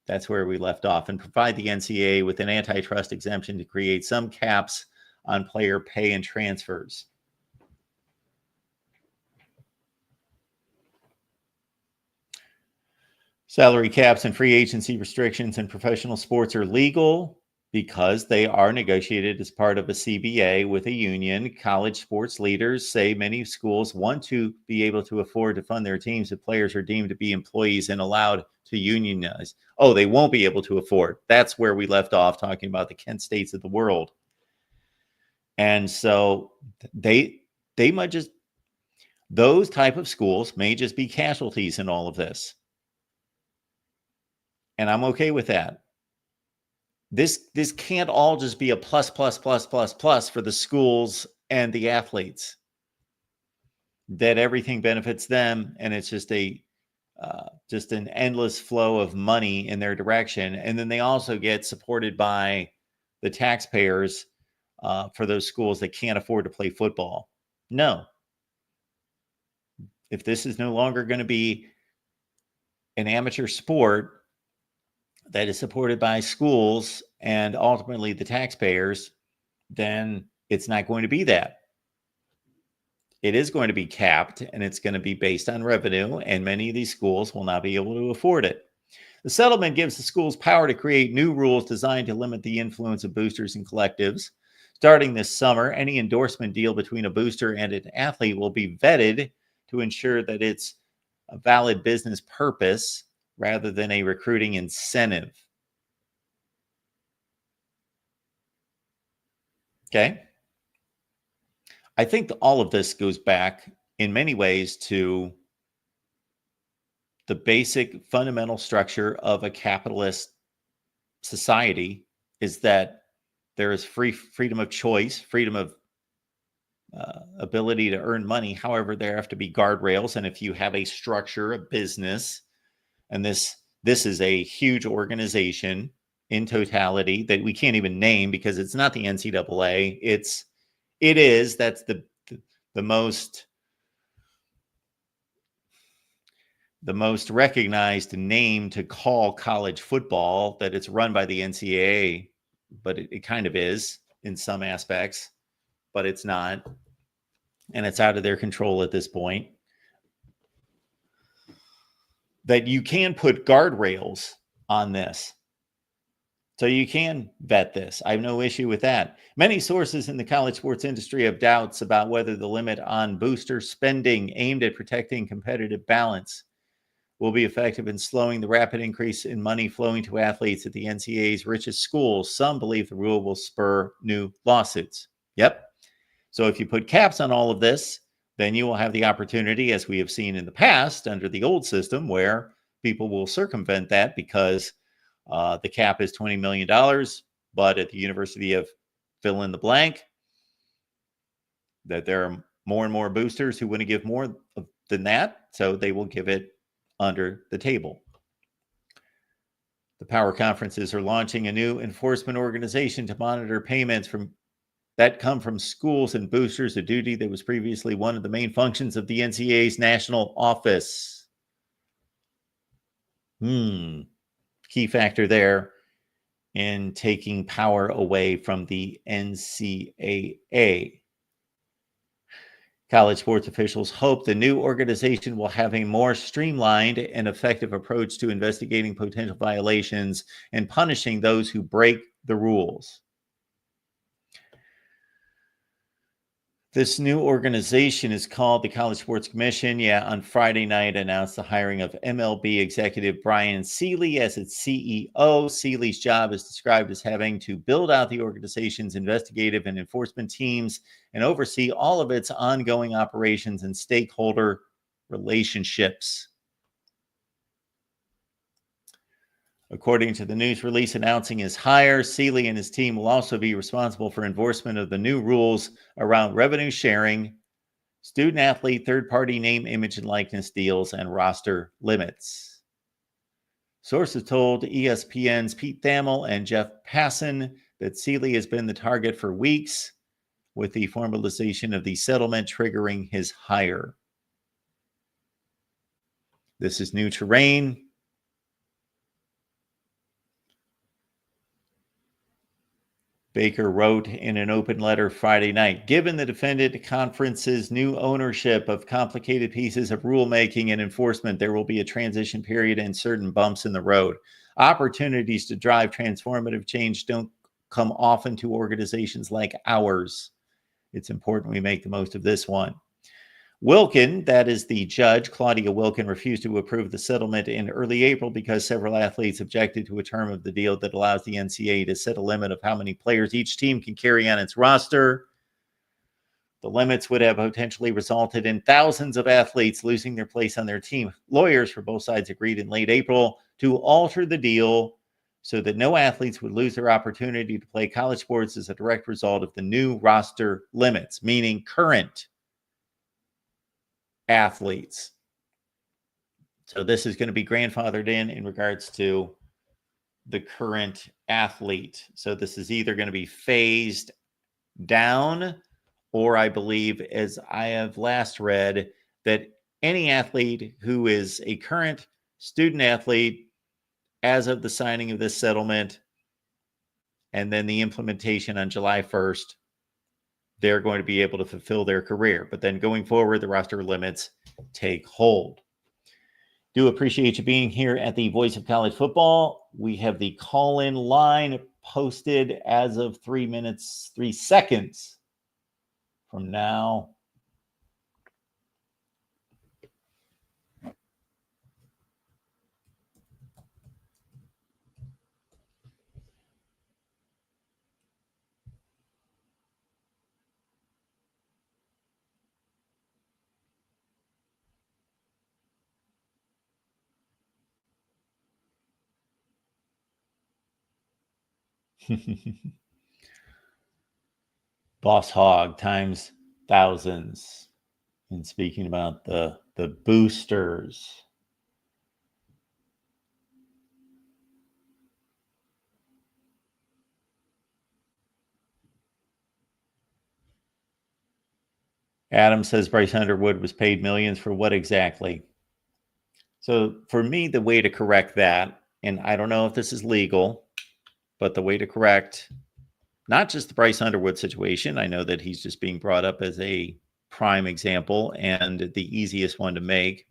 That's where we left off, and provide the NCAA with an antitrust exemption to create some caps on player pay and transfers. Salary caps and free agency restrictions in professional sports are legal because they are negotiated as part of a CBA with a union. College sports leaders say many schools want to be able to afford to fund their teams if players are deemed to be employees and allowed to unionize. Oh, they won't be able to afford. That's where we left off, talking about the Kent States of the world. And so they might just, those type of schools may just be casualties in all of this. And I'm okay with that. This can't all just be a plus for the schools and the athletes, that everything benefits them and it's just just an endless flow of money in their direction. And then they also get supported by the taxpayers for those schools that can't afford to play football. No. If this is no longer going to be an amateur sport that is supported by schools and ultimately the taxpayers, then it's not going to be that. It is going to be capped, and it's going to be based on revenue, and many of these schools will not be able to afford it. The settlement gives the schools power to create new rules designed to limit the influence of boosters and collectives. Starting this summer, any endorsement deal between a booster and an athlete will be vetted to ensure that it's a valid business purpose rather than a recruiting incentive. Okay. I think all of this goes back in many ways to the basic fundamental structure of a capitalist society is that there is freedom of choice, freedom of ability to earn money. However, there have to be guardrails. And if you have a structure, a business, and this is a huge organization in totality that we can't even name because it's not the NCAA. That's the most recognized name to call college football, that it's run by the NCAA, but it kind of is in some aspects, but it's not. And it's out of their control at this point. That you can put guardrails on this. So you can vet this. I have no issue with that. Many sources in the college sports industry have doubts about whether the limit on booster spending aimed at protecting competitive balance will be effective in slowing the rapid increase in money flowing to athletes at the NCAA's richest schools. Some believe the rule will spur new lawsuits. Yep. So if you put caps on all of this, then you will have the opportunity, as we have seen in the past under the old system, where people will circumvent that because the cap is $20 million, but at the University of fill in the blank, that there are more and more boosters who want to give more than that, so they will give it under the table. The power conferences are launching a new enforcement organization to monitor payments that come from schools and boosters, a duty that was previously one of the main functions of the NCAA's national office. Key factor there in taking power away from the NCAA. College sports officials hope the new organization will have a more streamlined and effective approach to investigating potential violations and punishing those who break the rules. This new organization is called the College Sports Commission. On Friday night announced the hiring of MLB executive Brian Seeley as its CEO. Seeley's job is described as having to build out the organization's investigative and enforcement teams and oversee all of its ongoing operations and stakeholder relationships. According to the news release announcing his hire, Seeley and his team will also be responsible for enforcement of the new rules around revenue sharing, student-athlete, third-party name, image, and likeness deals, and roster limits. Sources told ESPN's Pete Thamel and Jeff Passan that Seeley has been the target for weeks, with the formalization of the settlement triggering his hire. This is new terrain. Baker wrote in an open letter Friday night, given the defendant conference's new ownership of complicated pieces of rulemaking and enforcement, there will be a transition period and certain bumps in the road. Opportunities to drive transformative change don't come often to organizations like ours. It's important we make the most of this one. Wilkin, that is the judge, Claudia Wilkin, refused to approve the settlement in early April because several athletes objected to a term of the deal that allows the NCAA to set a limit of how many players each team can carry on its roster. The limits would have potentially resulted in thousands of athletes losing their place on their team. Lawyers for both sides agreed in late April to alter the deal so that no athletes would lose their opportunity to play college sports as a direct result of the new roster limits, meaning current athletes. So this is going to be grandfathered in regards to the current athlete. So this is either going to be phased down, or I believe, as I have last read, that any athlete who is a current student athlete as of the signing of this settlement and then the implementation on July 1st, they're going to be able to fulfill their career. But then going forward, the roster limits take hold. Do appreciate you being here at the Voice of College Football. We have the call-in line posted as of 3 minutes, 3 seconds from now. Boss Hog times thousands. And speaking about the boosters. Adam says Bryce Underwood was paid millions for what exactly? So for me, the way to correct that, and I don't know if this is legal, but the way to correct not just the Bryce Underwood situation, I know that he's just being brought up as a prime example and the easiest one to make.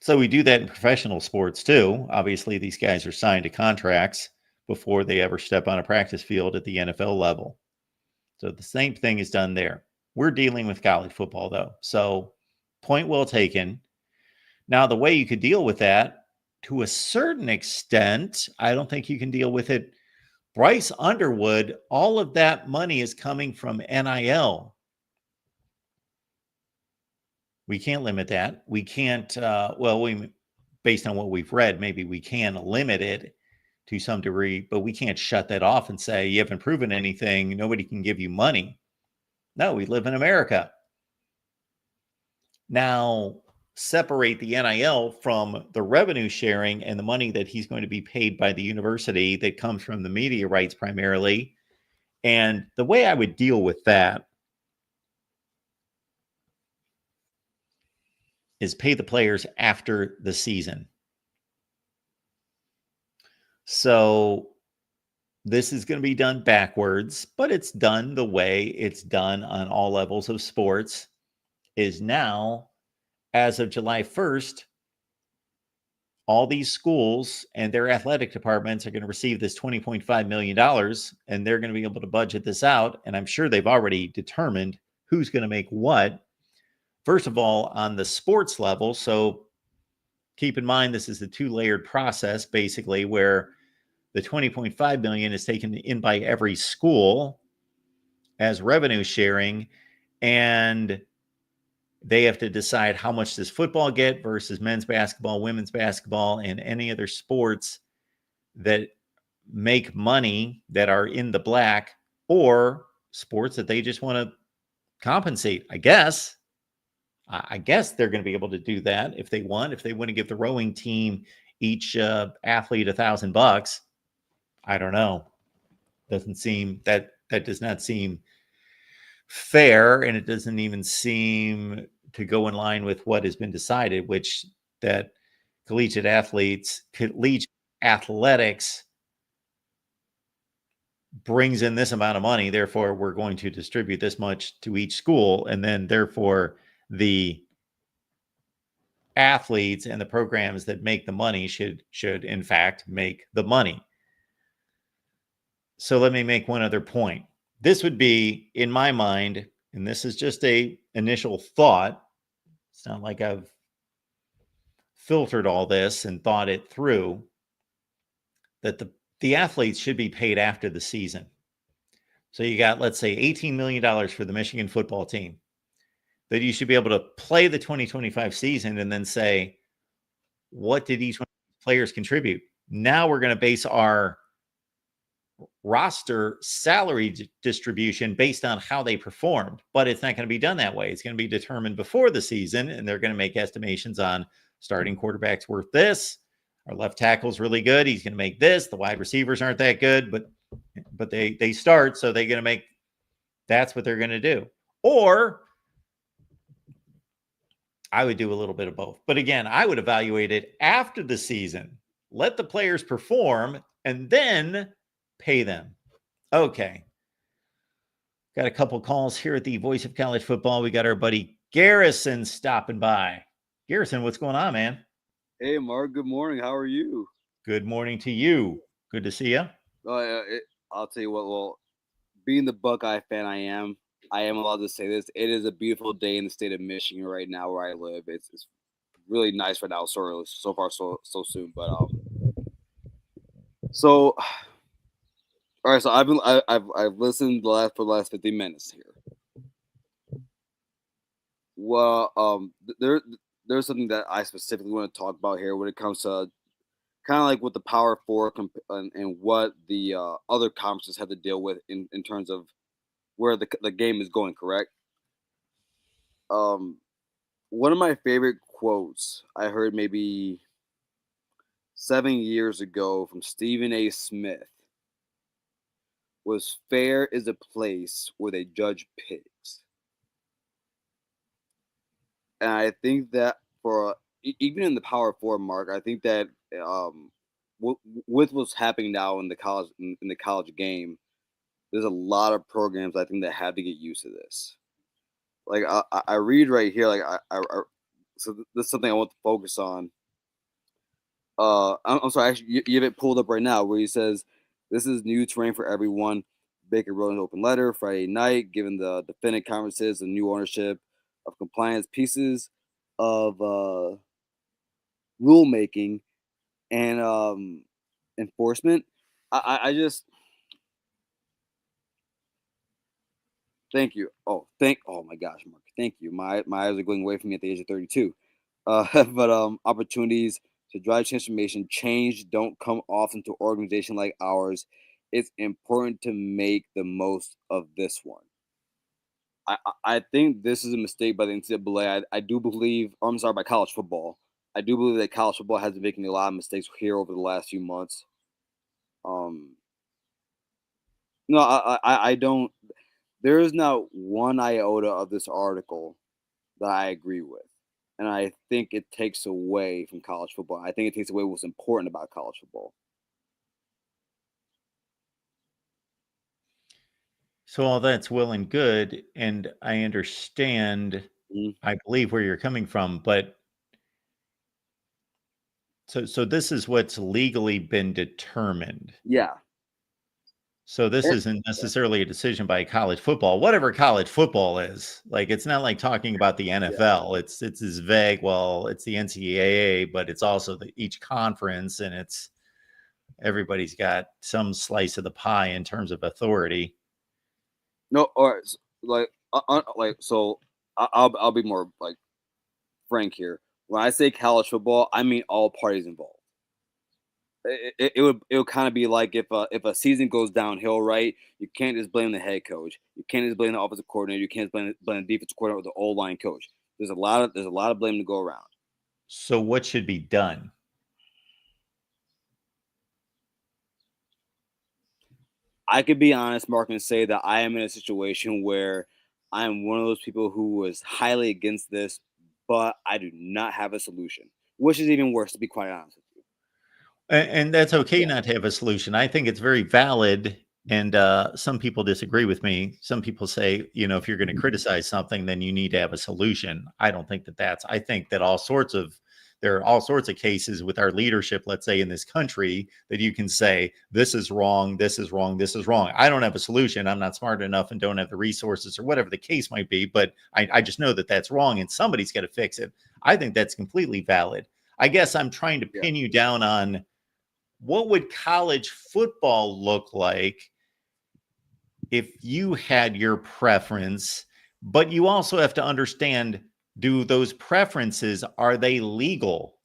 So we do that in professional sports too. Obviously, these guys are signed to contracts before they ever step on a practice field at the NFL level. So the same thing is done there. We're dealing with college football, though. So point well taken. Now, the way you could deal with that, to a certain extent, I don't think you can deal with it. Bryce Underwood, all of that money is coming from NIL. We can't limit that. We can't, based on what we've read, maybe we can limit it to some degree, but we can't shut that off and say, you haven't proven anything. Nobody can give you money. No, we live in America. Now, separate the NIL from the revenue sharing and the money that he's going to be paid by the university that comes from the media rights primarily. And the way I would deal with that is pay the players after the season. So this is going to be done backwards, but it's done the way it's done on all levels of sports. Is now, as of July 1st, all these schools and their athletic departments are going to receive this $20.5 million, and they're going to be able to budget this out. And I'm sure they've already determined who's going to make what. First of all, on the sports level. So keep in mind, this is a 2-layered process, basically, where the $20.5 million is taken in by every school as revenue sharing, and they have to decide how much does football get versus men's basketball, women's basketball, and any other sports that make money that are in the black, or sports that they just want to compensate. I guess they're going to be able to do that if they want. If they want to give the rowing team each athlete $1,000, I don't know. Doesn't seem that does not seem fair, and it doesn't even seem to go in line with what has been decided, which that collegiate athletics brings in this amount of money, therefore we're going to distribute this much to each school, and then therefore the athletes and the programs that make the money should in fact make the money. So let me make one other point. This would be, in my mind, and this is just a initial thought, it's not like I've filtered all this and thought it through, that the athletes should be paid after the season. So you got, let's say, $18 million for the Michigan football team, that you should be able to play the 2025 season and then say, what did each one of the players contribute? Now we're going to base our roster salary distribution based on how they performed, but it's not going to be done that way. It's going to be determined before the season, and they're going to make estimations on starting quarterback's worth this. Our left tackle's really good. He's going to make this. The wide receivers aren't that good, but they start, so they're going to make. That's what they're going to do. Or I would do a little bit of both. But again, I would evaluate it after the season. Let the players perform, and then pay them. Okay. Got a couple calls here at the Voice of College Football. We got our buddy Garrison stopping by. Garrison, what's going on, man? Hey, Mark. Good morning. How are you? Good morning to you. Good to see you. I'll tell you what. Well, being the Buckeye fan I am allowed to say this. It is a beautiful day in the state of Michigan right now where I live. It's really nice right now. So far so soon. But so all right. So I've listened for the last 50 minutes here. Well, there's something that I specifically want to talk about here when it comes to kind of like what the Power Four and what the other conferences have to deal with in terms of where the game is going. Correct. Um, One of my favorite quotes I heard maybe 7 years ago from Stephen A. Smith was, "Fair is a place where they judge pigs." And I think that even in the Power Four, Mark, I think that um, with what's happening now in the in the college game, there's a lot of programs I think that have to get used to this. Like I read right here, like so this is something I want to focus on. I'm sorry, actually, you have it pulled up right now where he says, "This is new terrain for everyone." Baker wrote an open letter Friday night, giving the defendant conferences the new ownership of compliance pieces of rulemaking and enforcement. I just thank you. Oh my gosh, Mark, thank you. My eyes are going away from me at the age of 32. But opportunities to drive transformation, change don't come often to organization like ours. It's important to make the most of this one. I think this is a mistake by the NCAA. I do believe, or I'm sorry, by college football. I do believe that college football has been making a lot of mistakes here over the last few months. Um, no, I don't. There is not one iota of this article that I agree with. And I think it takes away from college football. I think it takes away what's important about college football. So all that's well and good, and I understand, Mhm. I believe where you're coming from, but so this is what's legally been determined. Yeah. So this Eh, isn't yeah. necessarily a decision by college football, whatever college football is. Like it's not like talking about the Yeah. NFL. It's as vague. Well, it's the NCAA, but it's also each conference, and it's everybody's got some slice of the pie in terms of authority. No, or like so. I'll be more like frank here. When I say college football, I mean all parties involved. It would kind of be like if a season goes downhill, right? You can't just blame the head coach. You can't just blame the offensive coordinator. You can't blame the defensive coordinator or the O line coach. There's a lot of blame to go around. So what should be done? I could be honest, Mark, and say that I am in a situation where I am one of those people who was highly against this, but I do not have a solution, which is even worse, to be quite honest with you. And that's okay Yeah, not to have a solution. I think it's very valid. And some people disagree with me. Some people say, if you're going to criticize something, then you need to have a solution. I don't think that I think that there are all sorts of cases with our leadership, let's say in this country, that you can say, this is wrong, this is wrong, this is wrong. I don't have a solution. I'm not smart enough and don't have the resources or whatever the case might be, but I just know that that's wrong and somebody's got to fix it. I think that's completely valid. I guess I'm trying to yeah. pin you down on what would college football look like if you had your preference, but you also have to understand, do those preferences, are they legal?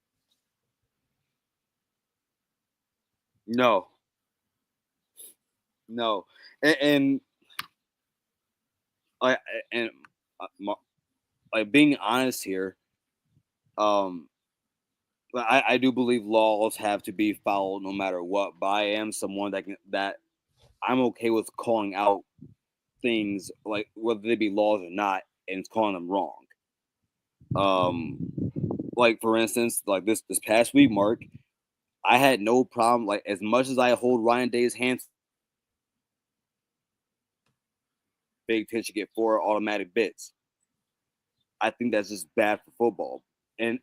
No, no, and I and like being honest here, um, I do believe laws have to be followed no matter what. But I am someone that I'm okay with calling out things like whether they be laws or not, and calling them wrong. Um, like for instance, like this past week, Mark, I had no problem. Like as much as I hold Ryan Day's hands, Big Ten should get 4 automatic bits. I think that's just bad for football, and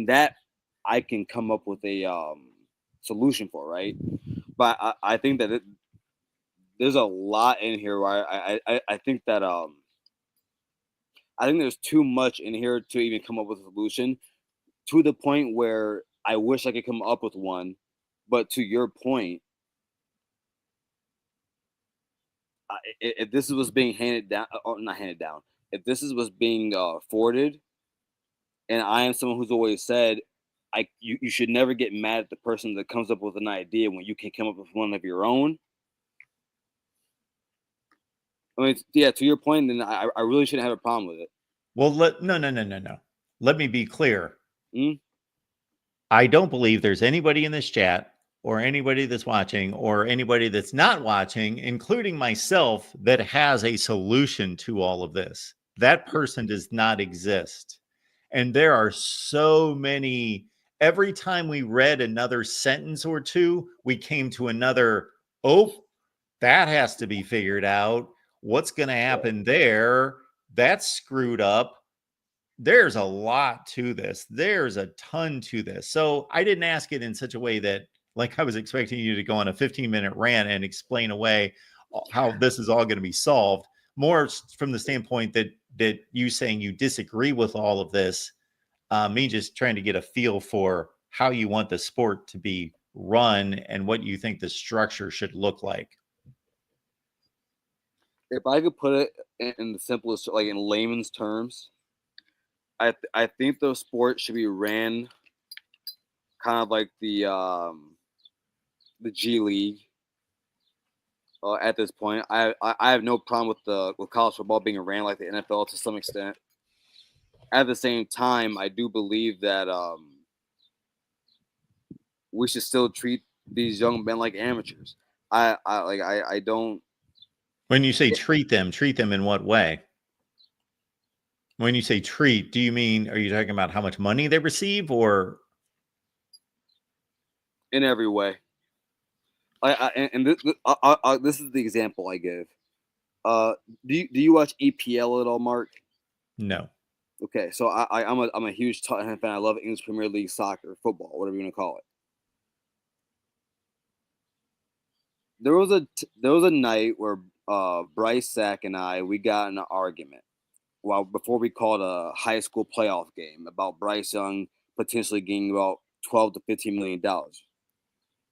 that I can come up with a solution for, right? But I think that there's a lot in here where I think that I think there's too much in here to even come up with a solution, to the point where I wish I could come up with one. But to your point, if this was being handed down, or not handed down, if this was being forwarded, and I am someone who's always said, you should never get mad at the person that comes up with an idea when you can come up with one of your own. I mean, yeah, to your point, then I really shouldn't have a problem with it. Well, no. Let me be clear. Mm? I don't believe there's anybody in this chat or anybody that's watching or anybody that's not watching, including myself, that has a solution to all of this. That person does not exist. And there are so many. Every time we read another sentence or two, we came to another, oh, that has to be figured out. What's going to happen there? That's screwed up. There's a lot to this. There's a ton to this. So I didn't ask it in such a way that, like, I was expecting you to go on a 15-minute rant and explain away how this is all going to be solved. More from the standpoint that you saying you disagree with all of this, me just trying to get a feel for how you want the sport to be run and what you think the structure should look like. If I could put it in the simplest, like in layman's terms, I think the sport should be ran kind of like the G League. At this point, I have no problem with college football being ran like the NFL to some extent. At the same time, I do believe that we should still treat these young men like amateurs. I don't. When you say treat them in what way? When you say treat, do you mean, are you talking about how much money they receive, or In every way? This is the example I give. Do you watch EPL at all, Mark? no? Okay, so I'm a huge Tottenham fan. I love English Premier League soccer, football, whatever you want to call it. There was a night where Bryce Sack and we got in an argument. Well, before we called a high school playoff game about Bryce Young potentially getting about $12 to $15 million.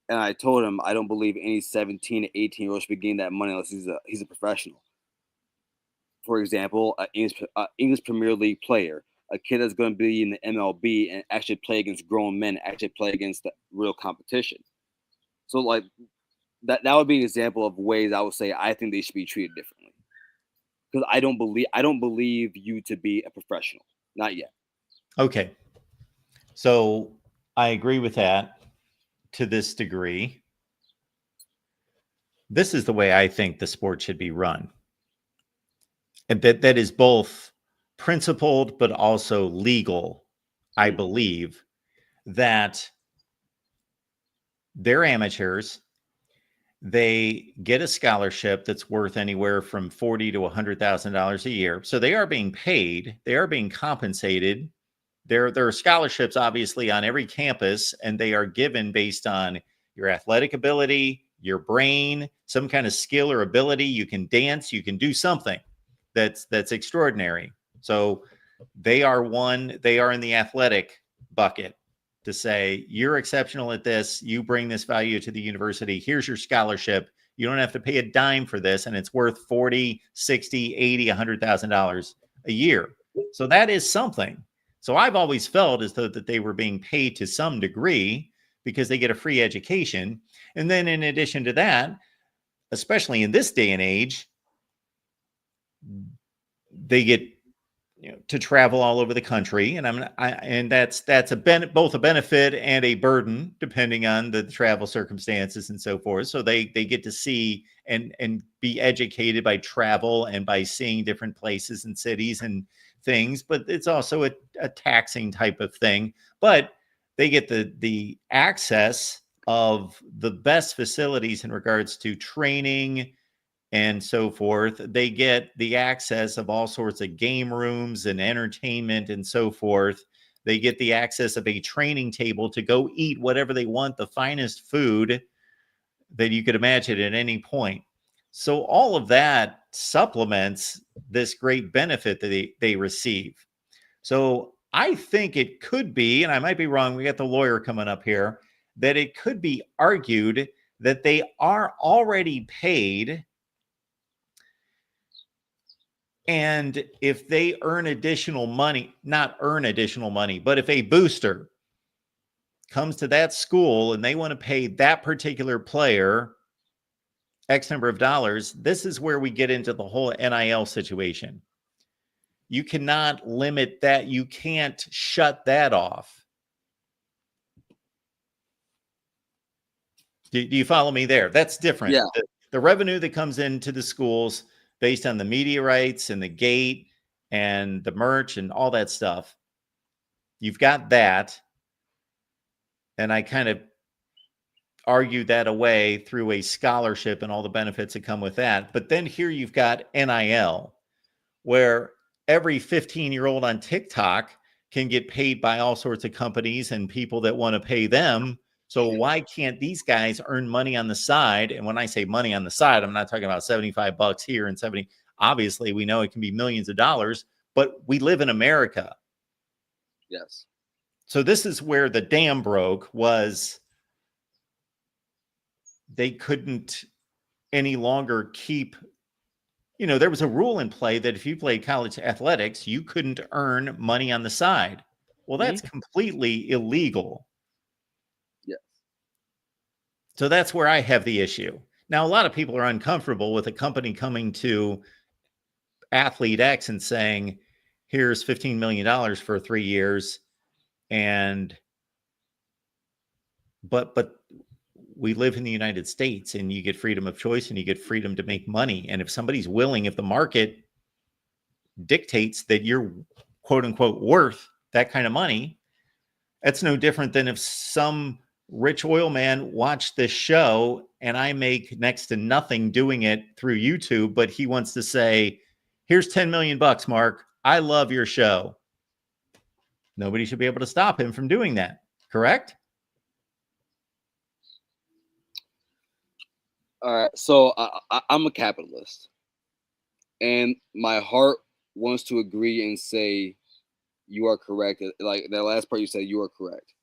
And I told him I don't believe any 17 to 18-year-old should be getting that money unless he's a professional. For example, an English Premier League player, a kid that's going to be in the MLB and actually play against grown men, actually play against the real competition. So, like, that would be an example of ways I would say I think they should be treated differently. Because I don't believe you to be a professional, not yet. Okay, so I agree with that to this degree. This is the way I think the sport should be run, and that is both principled but also legal. I believe that they're amateurs. They get a scholarship that's worth anywhere from $40,000 to $100,000 a year. So they are being paid. They are being compensated. There are scholarships, obviously, on every campus, and they are given based on your athletic ability, your brain, some kind of skill or ability. You can dance, you can do something that's extraordinary. So they are in the athletic bucket to say, you're exceptional at this. You bring this value to the university. Here's your scholarship. You don't have to pay a dime for this, and it's worth 40, 60, 80, $100,000 a year. So that is something. So I've always felt as though that they were being paid to some degree because they get a free education. And then in addition to that, especially in this day and age, they get to travel all over the country, and that's both a benefit and a burden depending on the travel circumstances and so forth. So they get to see and be educated by travel and by seeing different places and cities and things. But it's also a taxing type of thing. But they get the access of the best facilities in regards to training and so forth. They get the access of all sorts of game rooms and entertainment and so forth They get the access of a training table to go eat whatever they want, the finest food that you could imagine at any point. So all of that supplements this great benefit that they receive. So I think it could be, and I might be wrong, we got the lawyer coming up here, that it could be argued that they are already paid. And if they earn additional money, not earn additional money, but if a booster comes to that school and they want to pay that particular player X number of dollars, this is where we get into the whole NIL situation. You cannot limit that. You can't shut that off. Do you follow me there? That's different. Yeah. The revenue that comes into the schools based on the media rights and the gate and the merch and all that stuff, you've got that. And I kind of argue that away through a scholarship and all the benefits that come with that. But then here you've got NIL, where every 15-year-old on TikTok can get paid by all sorts of companies and people that want to pay them. So why can't these guys earn money on the side? And when I say money on the side, I'm not talking about $75 here and 70. Obviously, we know it can be millions of dollars, but we live in America. Yes. So this is where the dam broke, was they couldn't any longer keep, there was a rule in play that if you played college athletics, you couldn't earn money on the side. Well, that's completely illegal. Yes. So that's where I have the issue. Now, a lot of people are uncomfortable with a company coming to athlete X and saying, here's $15 million for 3 years. But we live in the United States, and you get freedom of choice and you get freedom to make money. And if somebody's willing, if the market dictates that you're quote unquote worth that kind of money, that's no different than if some rich oil man watched this show and I make next to nothing doing it through YouTube, but he wants to say, here's 10 million bucks, Mark. I love your show. Nobody should be able to stop him from doing that. Correct? All right. So I'm a capitalist, and my heart wants to agree and say you are correct. Like that last part you said, you are correct.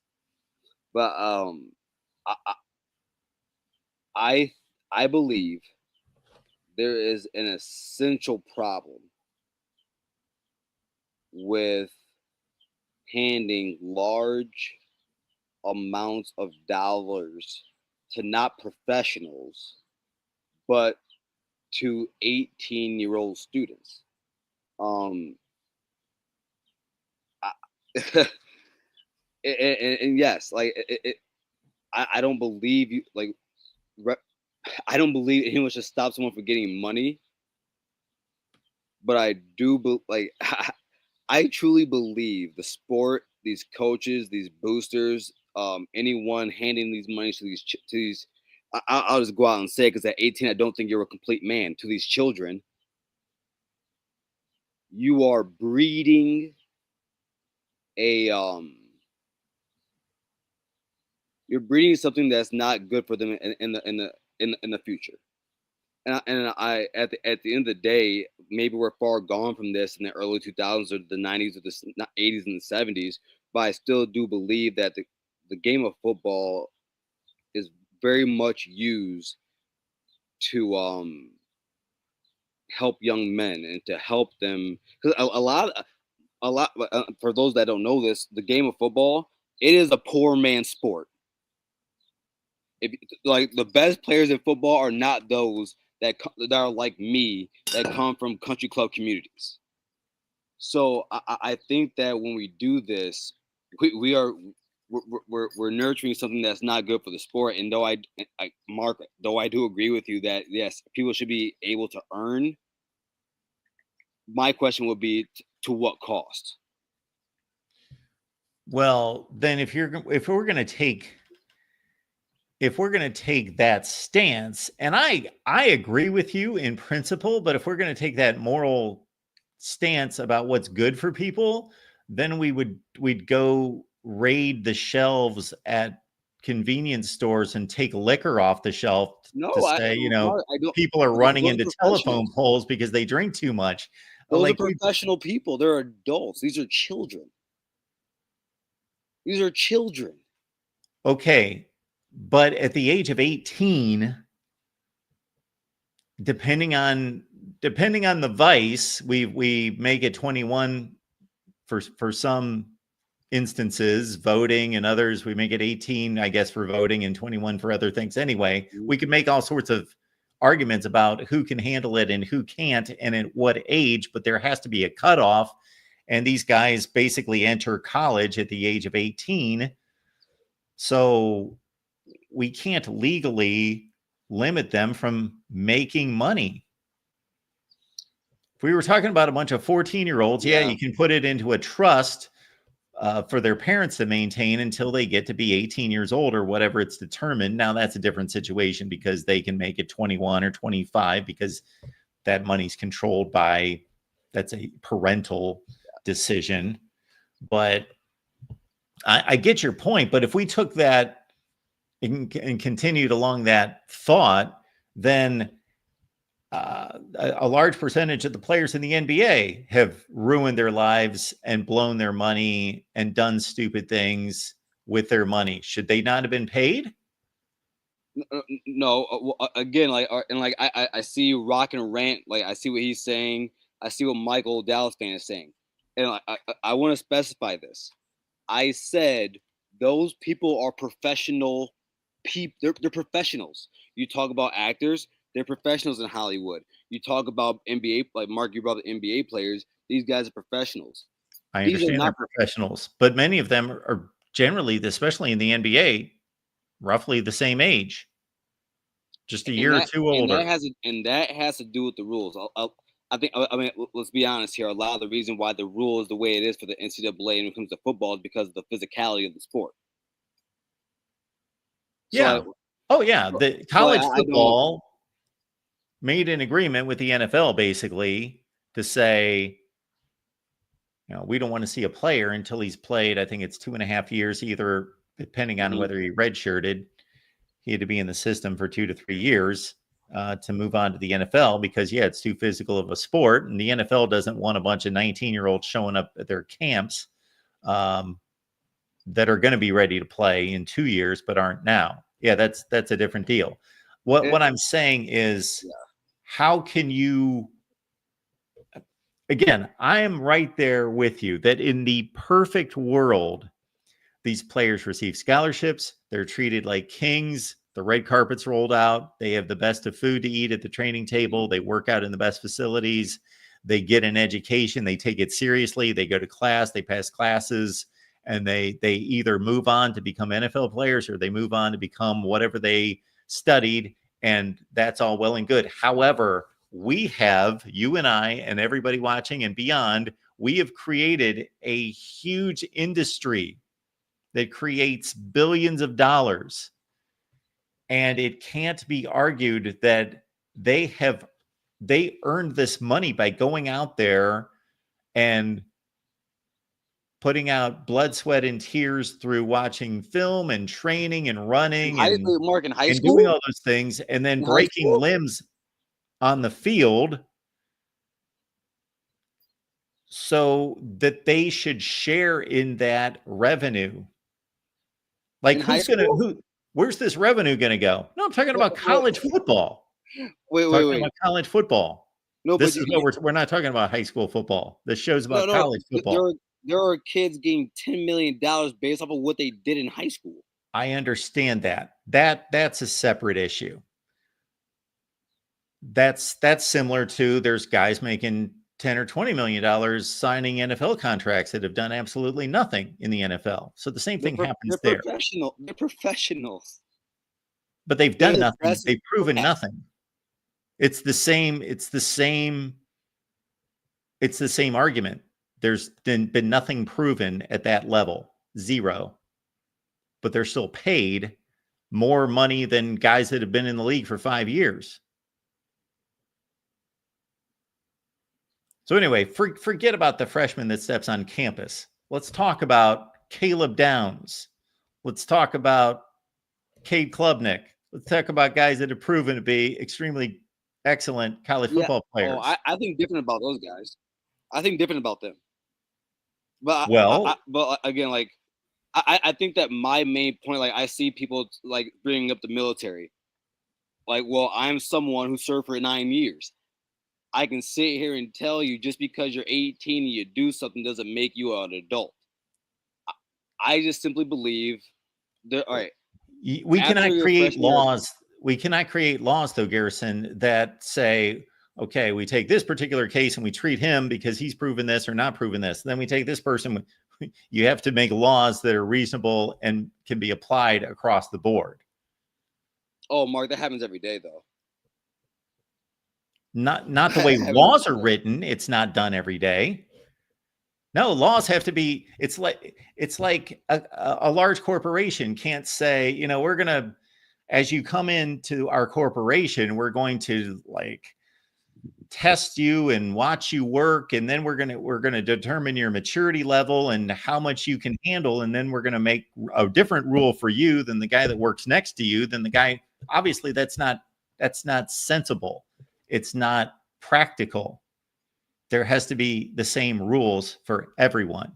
But I believe there is an essential problem with handing large amounts of dollars to not professionals, but to 18-year-old students. And yes, like I don't believe you. Like, I don't believe anyone should stop someone from getting money. But I do I truly believe the sport, these coaches, these boosters, anyone handing these monies to these, I'll just go out and say, because at 18, I don't think you're a complete man. To these children, you are breeding you're breeding something that's not good for them in the future. And I at the end of the day, maybe we're far gone from this in the early 2000s or the 90s or the 80s and the 70s, but I still do believe that the game of football is very much used to help young men and to help them, because a lot for those that don't know this, the game of football, it is a poor man's sport. Like the best players in football are not those that are like me, that come from country club communities. So I think that when we do this, we're nurturing something that's not good for the sport. And Mark, though I do agree with you that yes, people should be able to earn. My question would be, to what cost? Well, then if we're going to take that stance, and I agree with you in principle, but if we're going to take that moral stance about what's good for people, then we'd go raid the shelves at convenience stores and take liquor off the shelf to say, Mark, I don't. people are running Those are into telephone professionals. poles because they drink too much. Those Like are professional people. They're adults. These are children. These are children. okay, but at the age of 18, depending on the vice, we make it 21 for some instances, voting, and others we make it 18, I guess, for voting and 21 for other things. Anyway, we could make all sorts of arguments about who can handle it and who can't and at what age, but there has to be a cutoff. And these guys basically enter college at the age of 18. So we can't legally limit them from making money. If we were talking about a bunch of 14-year-olds, yeah, you can put it into a trust for their parents to maintain until they get to be 18 years old or whatever it's determined. Now that's a different situation because they can make it 21 or 25 because that money's controlled by, that's a parental decision. But I get your point. But if we took that and continued along that thought, then a large percentage of the players in the NBA have ruined their lives and blown their money and done stupid things with their money. Should they not have been paid? No. Again, I see you rock and rant. Like, I see what he's saying. I see what Michael Dallas fan is saying, and I want to specify this. I said those people are professional people. They're professionals. You talk about actors, they're professionals in Hollywood. You talk about NBA, like Mark, you brought the NBA players. These guys are professionals. I understand they're professionals, but many of them are generally, especially in the NBA, roughly the same age, just a year or two older. And that has to do with the rules. I mean, let's be honest here. A lot of the reason why the rule is the way it is for the NCAA when it comes to football is because of the physicality of the sport. Yeah. The college football made an agreement with the NFL basically to say, we don't want to see a player until he's played, I think it's 2.5 years, either depending on whether he redshirted. He had to be in the system for 2 to 3 years to move on to the NFL because, it's too physical of a sport. And the NFL doesn't want a bunch of 19-year-olds showing up at their camps that are going to be ready to play in 2 years, but aren't now. Yeah, that's a different deal. What I'm saying is, how can you, again, I am right there with you that in the perfect world, these players receive scholarships. They're treated like kings. The red carpet's rolled out. They have the best of food to eat at the training table. They work out in the best facilities. They get an education. They take it seriously. They go to class. They pass classes. And they either move on to become NFL players or they move on to become whatever they studied. And that's all well and good. However, we have, you and I and everybody watching and beyond, we have created a huge industry that creates billions of dollars. And it can't be argued that they earned this money by going out there and putting out blood, sweat, and tears through watching film and training and running and doing all those things, and then breaking limbs on the field so that they should share in that revenue. Like, where's this revenue going to go? No, I'm talking about college football. Wait. About college football. No, this is what we're not talking about high school football. This show's about college football. There are kids getting $10 million based off of what they did in high school. I understand that. That's a separate issue. That's similar to, there's guys making $10 or $20 million signing NFL contracts that have done absolutely nothing in the NFL. So the same thing happens there. They're professionals. But they've done nothing. They've proven nothing. It's the same argument. There's been nothing proven at that level. Zero. But they're still paid more money than guys that have been in the league for 5 years. So anyway, forget about the freshman that steps on campus. Let's talk about Caleb Downs. Let's talk about Cade Klubnik. Let's talk about guys that have proven to be extremely excellent college football players. Oh, I think different about those guys. I think different about them. But well, again, like I think that my main point, like I see people like bringing up the military. Like, well, I'm someone who served for 9 years. I can sit here and tell you just because you're 18 and you do something doesn't make you an adult. I just simply believe that, all right. We cannot create laws. We cannot create laws, though, Garrison, that say, okay, we take this particular case and we treat him because he's proven this or not proven this. And then we take this person. You have to make laws that are reasonable and can be applied across the board. Oh, Mark, that happens every day, though. Not the way laws are written. It's not done every day. No, laws have to be. It's like a large corporation can't say, you know, we're gonna, as you come into our corporation, we're going to like test you and watch you work, and then we're gonna determine your maturity level and how much you can handle, and then we're gonna make a different rule for you than the guy that works next to you. Than the guy. Obviously, that's not sensible. It's not practical. There has to be the same rules for everyone.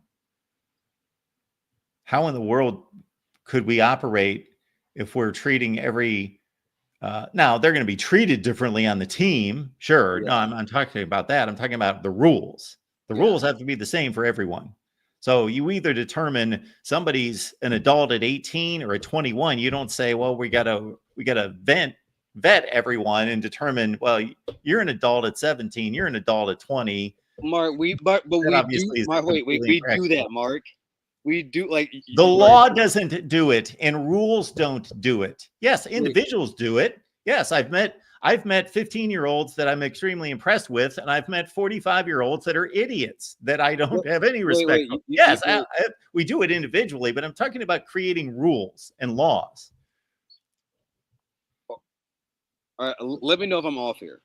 How in the world could we operate if we're treating every now they're going to be treated differently on the team? Sure. No, I'm talking about that. I'm talking about the rules. The rules have to be the same for everyone. So you either determine somebody's an adult at 18 or at 21. You don't say, well, we got to vet everyone and determine, well, you're an adult at 17, you're an adult at 20. Mark, we do that, Mark. We do, like, the law doesn't do it and rules don't do it. Yes, individuals do it. Yes, I've met 15-year-olds that I'm extremely impressed with, and I've met 45-year-olds that are idiots that I don't have any respect for. Yes, we do it individually, but I'm talking about creating rules and laws. All right, let me know if I'm off here.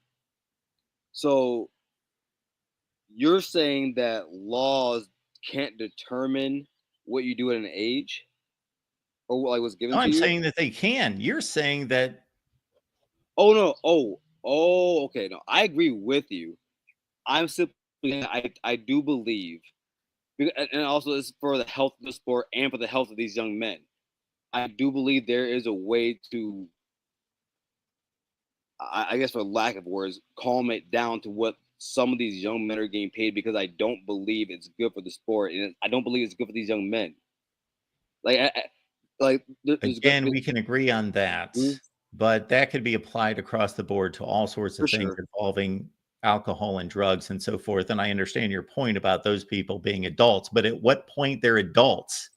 So you're saying that laws can't determine what you do at an age, or like what's given to you? I'm saying that they can. You're saying that. Oh no. Oh, okay. No, I agree with you. I'm simply, I do believe, and also it's for the health of the sport and for the health of these young men. I do believe there is a way to, I guess for lack of words, calm it down to what some of these young men are getting paid, because I don't believe it's good for the sport, and I don't believe it's good for these young men. Again, we can agree on that, but that could be applied across the board to all sorts of things involving alcohol and drugs and so forth. And I understand your point about those people being adults, but at what point they're adults?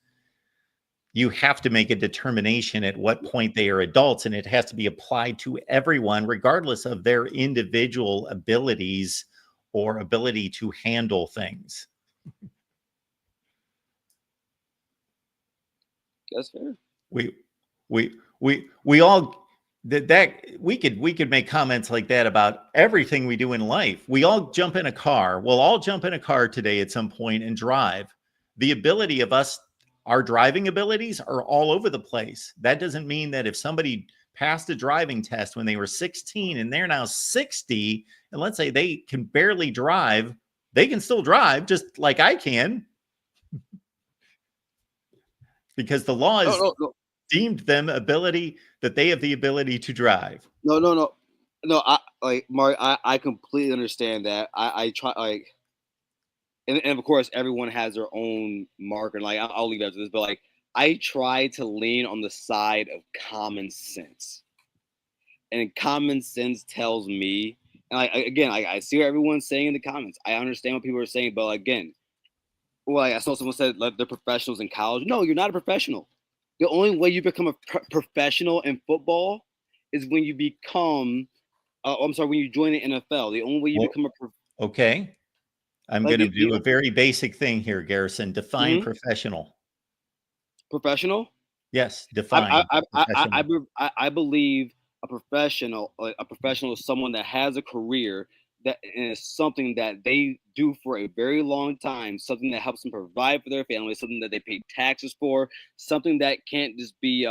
You have to make a determination at what point they are adults, and it has to be applied to everyone, regardless of their individual abilities or ability to handle things. That's fair. We all that we could make comments like that about everything we do in life. We all jump in a car. We'll all jump in a car today at some point and drive. The ability of us, our driving abilities are all over the place. That doesn't mean that if somebody passed a driving test when they were 16 and they're now 60, and let's say they can barely drive, they can still drive just like I can. Because the law is deemed them that they have the ability to drive. No. I like Mark. I completely understand that. I try, like, and of course everyone has their own marker. Like I'll leave that to this, but like I try to lean on the side of common sense, and common sense tells me. And I see what everyone's saying in the comments. I understand what people are saying, but again, well, I saw someone said like they're professionals in college. No, you're not a professional. The only way you become a professional in football is when you become, when you join the NFL. The only way you become a okay. I'm going to do a very basic thing here, Garrison. Define professional. Professional? Yes, define. I believe a professional is someone that has a career that is something that they do for a very long time, something that helps them provide for their family, something that they pay taxes for, something that can't just be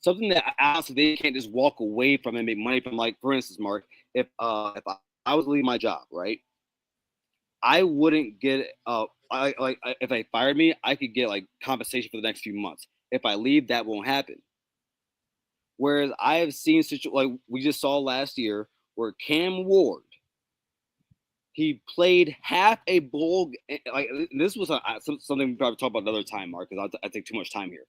something that honestly they can't just walk away from and make money from. Like, for instance, Mark, if I was leaving my job, right, I wouldn't get if they fired me, I could get like compensation for the next few months. If I leave, that won't happen. Whereas I have seen like we just saw last year where Cam Ward, he played half a bowl. Like, this was something we probably talk about another time, Mark, because I take too much time here.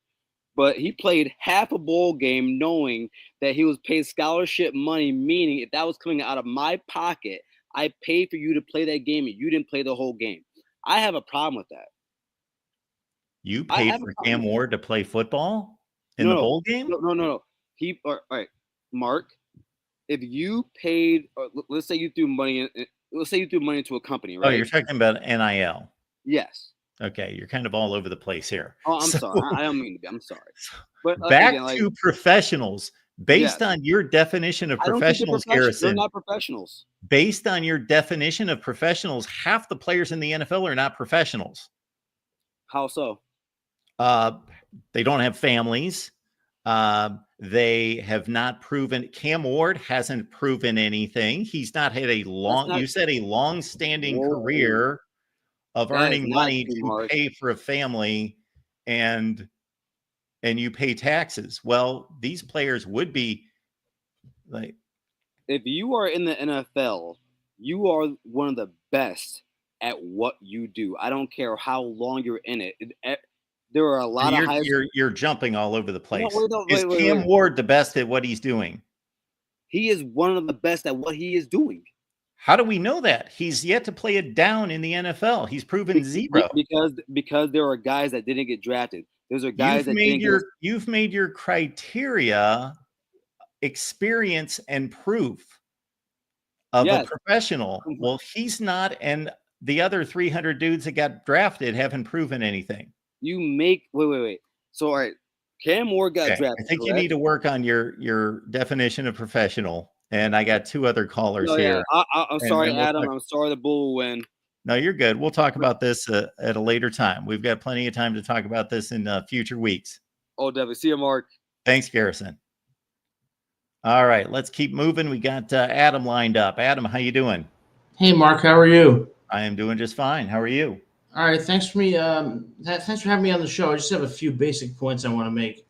But he played half a bowl game knowing that he was paid scholarship money, meaning if that was coming out of my pocket, I paid for you to play that game and you didn't play the whole game. I have a problem with that. You paid for Cam Ward to play football in the bowl game? No. All right, Mark, if you paid, let's say you threw money into a company, right? Oh, you're talking about NIL. Yes. Okay, you're kind of all over the place here. Oh, I'm sorry. I don't mean to be. I'm sorry. But back to professionals, based on your definition of professionals, Garrison. They're not professionals. Based on your definition of professionals, half the players in the NFL are not professionals. How so? They don't have families. They have not proven. Cam Ward hasn't proven anything. He's not had a long-standing career of earning money to pay for a family, and you pay taxes. Well, these players would be like, if you are in the NFL, you are one of the best at what you do. I don't care how long you're in it. There are a lot of you're jumping all over the place. Is Cam Ward the best at what he's doing? He is one of the best at what he is doing. How do we know that? He's yet to play it down in the NFL. He's proven zero. Because there are guys that didn't get drafted. Those are guys you've made your criteria experience and proof of a professional. Well, he's not, and the other 300 dudes that got drafted haven't proven anything. Wait. So, all right, Cam Ward got drafted. I think you need to work on your definition of professional. And I got two other callers here. I'm sorry, Adam. I'm sorry the Bull will win. No, you're good. We'll talk about this at a later time. We've got plenty of time to talk about this in future weeks. Oh, definitely. See you, Mark. Thanks, Garrison. All right, let's keep moving. We got Adam lined up. Adam, how you doing? Hey, Mark. How are you? I am doing just fine. How are you? All right. Thanks for having me on the show. I just have a few basic points I want to make.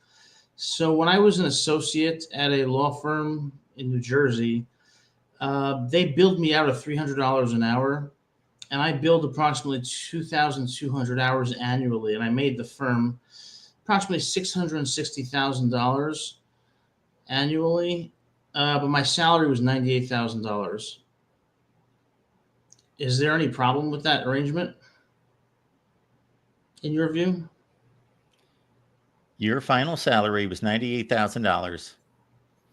So when I was an associate at a law firm in New Jersey, they billed me out of $300 an hour, and I billed approximately 2,200 hours annually, and I made the firm approximately $660,000 annually, but my salary was $98,000. Is there any problem with that arrangement, in your view? Your final salary was $98,000.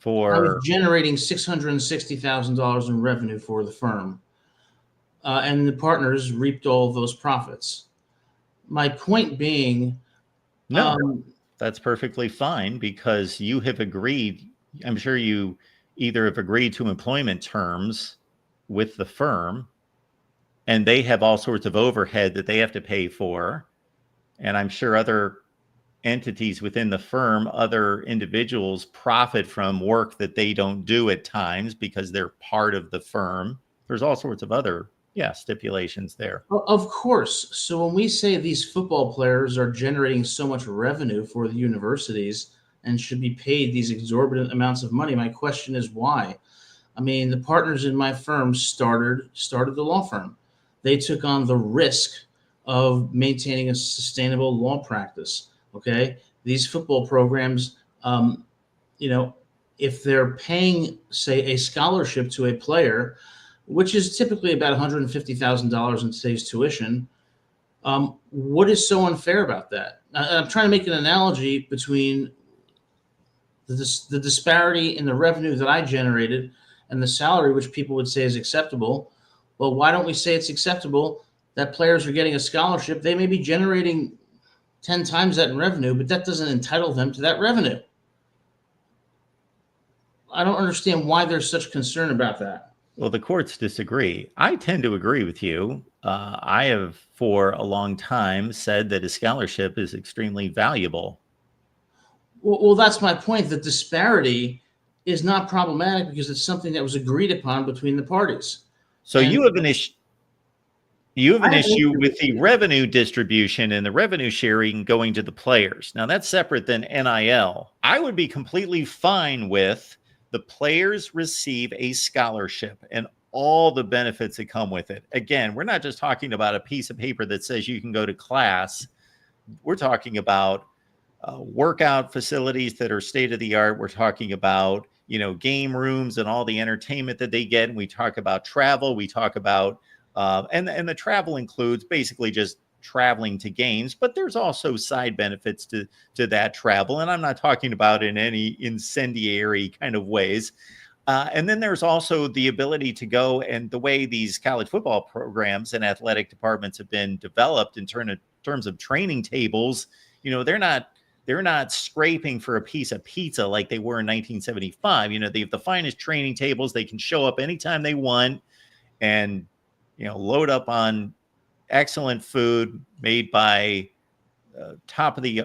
I was generating $660,000 in revenue for the firm, and the partners reaped all of those profits. My point being, that's perfectly fine, because you have agreed. I'm sure you either have agreed to employment terms with the firm, and they have all sorts of overhead that they have to pay for, and I'm sure other entities within the firm, other individuals profit from work that they don't do at times because they're part of the firm. There's all sorts of other stipulations there. Of course. So when we say these football players are generating so much revenue for the universities and should be paid these exorbitant amounts of money, my question is why? I mean, the partners in my firm started the law firm. They took on the risk of maintaining a sustainable law practice. Okay, these football programs, if they're paying, say, a scholarship to a player, which is typically about $150,000 in today's tuition, what is so unfair about that? I'm trying to make an analogy between the disparity in the revenue that I generated and the salary, which people would say is acceptable. Well, why don't we say it's acceptable that players are getting a scholarship? They may be generating 10 times that in revenue, but that doesn't entitle them to that revenue. I don't understand why there's such concern about that. Well, the courts disagree. I tend to agree with you. I have, for a long time, said that a scholarship is extremely valuable. Well, that's my point. The disparity is not problematic because it's something that was agreed upon between the parties. So And you have an issue. You have I an have an issue issue with the revenue distribution and the revenue sharing going to the players. Now, that's separate than NIL. I would be completely fine with the players receive a scholarship and all the benefits that come with it. Again, we're not just talking about a piece of paper that says you can go to class. We're talking about workout facilities that are state of the art. We're talking about, game rooms and all the entertainment that they get. And we talk about travel. We talk about, and the travel includes basically just traveling to games, but there's also side benefits to that travel. And I'm not talking about in any incendiary kind of ways. And then there's also the ability to go, and the way these college football programs and athletic departments have been developed in terms of training tables, they're not scraping for a piece of pizza like they were in 1975. They have the finest training tables. They can show up anytime they want and, load up on excellent food made by top of the.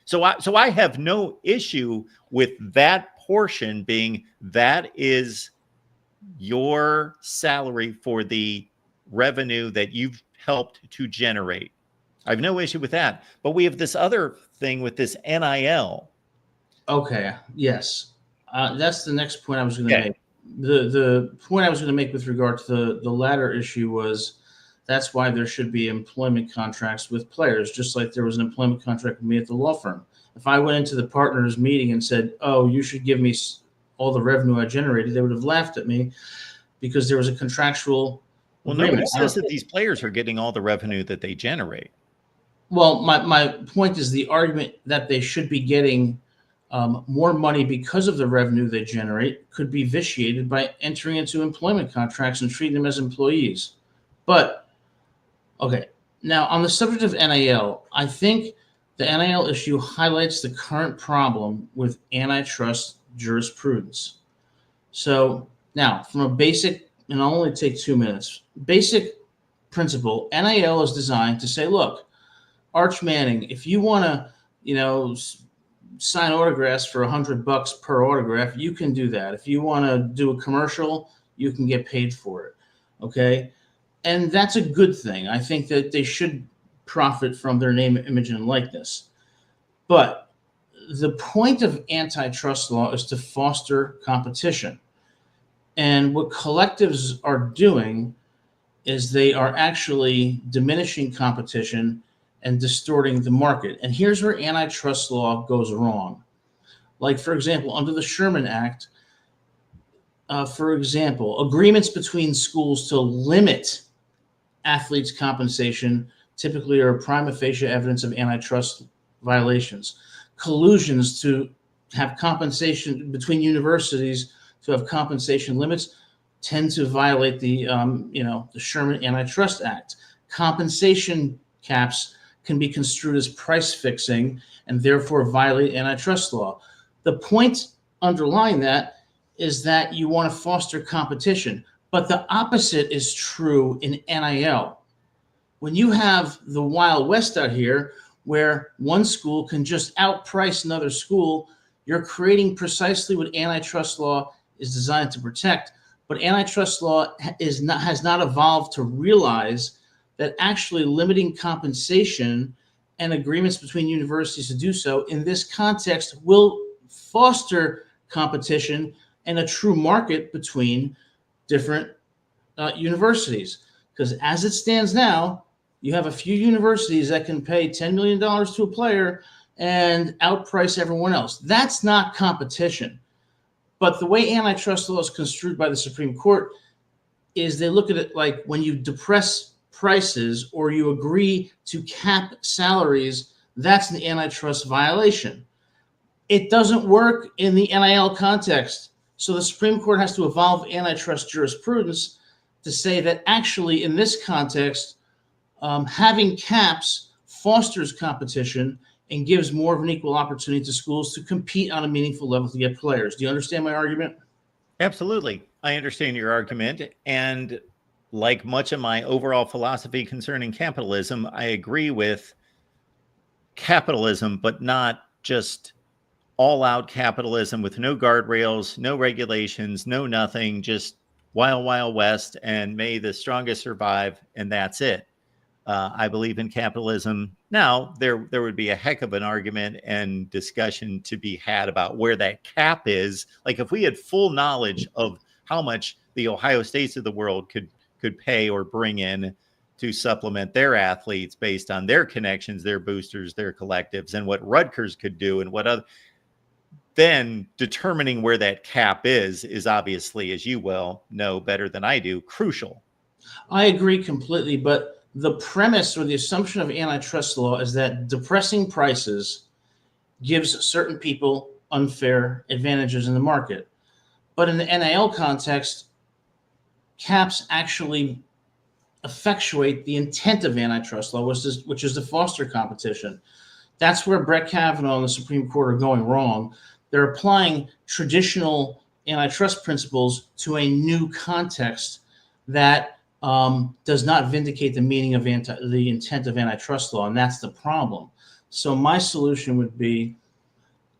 So I have no issue with that portion being that is your salary for the revenue that you've helped to generate. I have no issue with that. But we have this other thing with this NIL. okay, yes, that's the next point I was going to make. The point I was going to make with regard to the latter issue was that's why there should be employment contracts with players, just like there was an employment contract with me at the law firm. If I went into the partners meeting and said, "Oh, you should give me all the revenue I generated," they would have laughed at me because there was a contractual agreement. Nobody says that these players are getting all the revenue that they generate. Well, my point is the argument that they should be getting more money because of the revenue they generate could be vitiated by entering into employment contracts and treating them as employees. But, okay, now on the subject of NIL, I think the NIL issue highlights the current problem with antitrust jurisprudence. So now, from a basic, and I'll only take 2 minutes, basic principle, NIL is designed to say, look, Arch Manning, if you want to, sign autographs for $100 per autograph, you can do that. If you want to do a commercial, you can get paid for it. Okay. And that's a good thing. I think that they should profit from their name, image, and likeness. But the point of antitrust law is to foster competition. And what collectives are doing is they are actually diminishing competition and distorting the market. And here's where antitrust law goes wrong. Like, for example, under the Sherman Act, for example, agreements between schools to limit athletes' compensation typically are prima facie evidence of antitrust violations. Collusions to have compensation between universities to have compensation limits tend to violate the Sherman Antitrust Act. Compensation caps can be construed as price fixing and therefore violate antitrust law. The point underlying that is that you want to foster competition, but the opposite is true in NIL. When you have the Wild West out here where one school can just outprice another school, you're creating precisely what antitrust law is designed to protect. But antitrust law has not evolved to realize that actually limiting compensation and agreements between universities to do so in this context will foster competition and a true market between different universities. Because as it stands now, you have a few universities that can pay $10 million to a player and outprice everyone else. That's not competition. But the way antitrust law is construed by the Supreme Court is they look at it like when you depress prices or you agree to cap salaries, that's an antitrust violation. It doesn't work in the NIL context. So the Supreme Court has to evolve antitrust jurisprudence to say that actually in this context, having caps fosters competition and gives more of an equal opportunity to schools to compete on a meaningful level to get players. Do you understand my argument? Absolutely. I understand your argument. And like much of my overall philosophy concerning capitalism, I agree with capitalism, but not just all out capitalism with no guardrails, no regulations, no nothing, just wild, wild west, and may the strongest survive, and that's it. I believe in capitalism. Now, there would be a heck of an argument and discussion to be had about where that cap is. Like if we had full knowledge of how much the Ohio States of the world could pay or bring in to supplement their athletes based on their connections, their boosters, their collectives, and what Rutgers could do and what other, then determining where that cap is obviously, as you well know better than I do, crucial. I agree completely, but the premise or the assumption of antitrust law is that depressing prices gives certain people unfair advantages in the market. But in the NIL context, caps actually effectuate the intent of antitrust law, which is to foster competition. That's where Brett Kavanaugh and the Supreme Court are going wrong. They're applying traditional antitrust principles to a new context that does not vindicate the meaning of the intent of antitrust law, and that's the problem. So my solution would be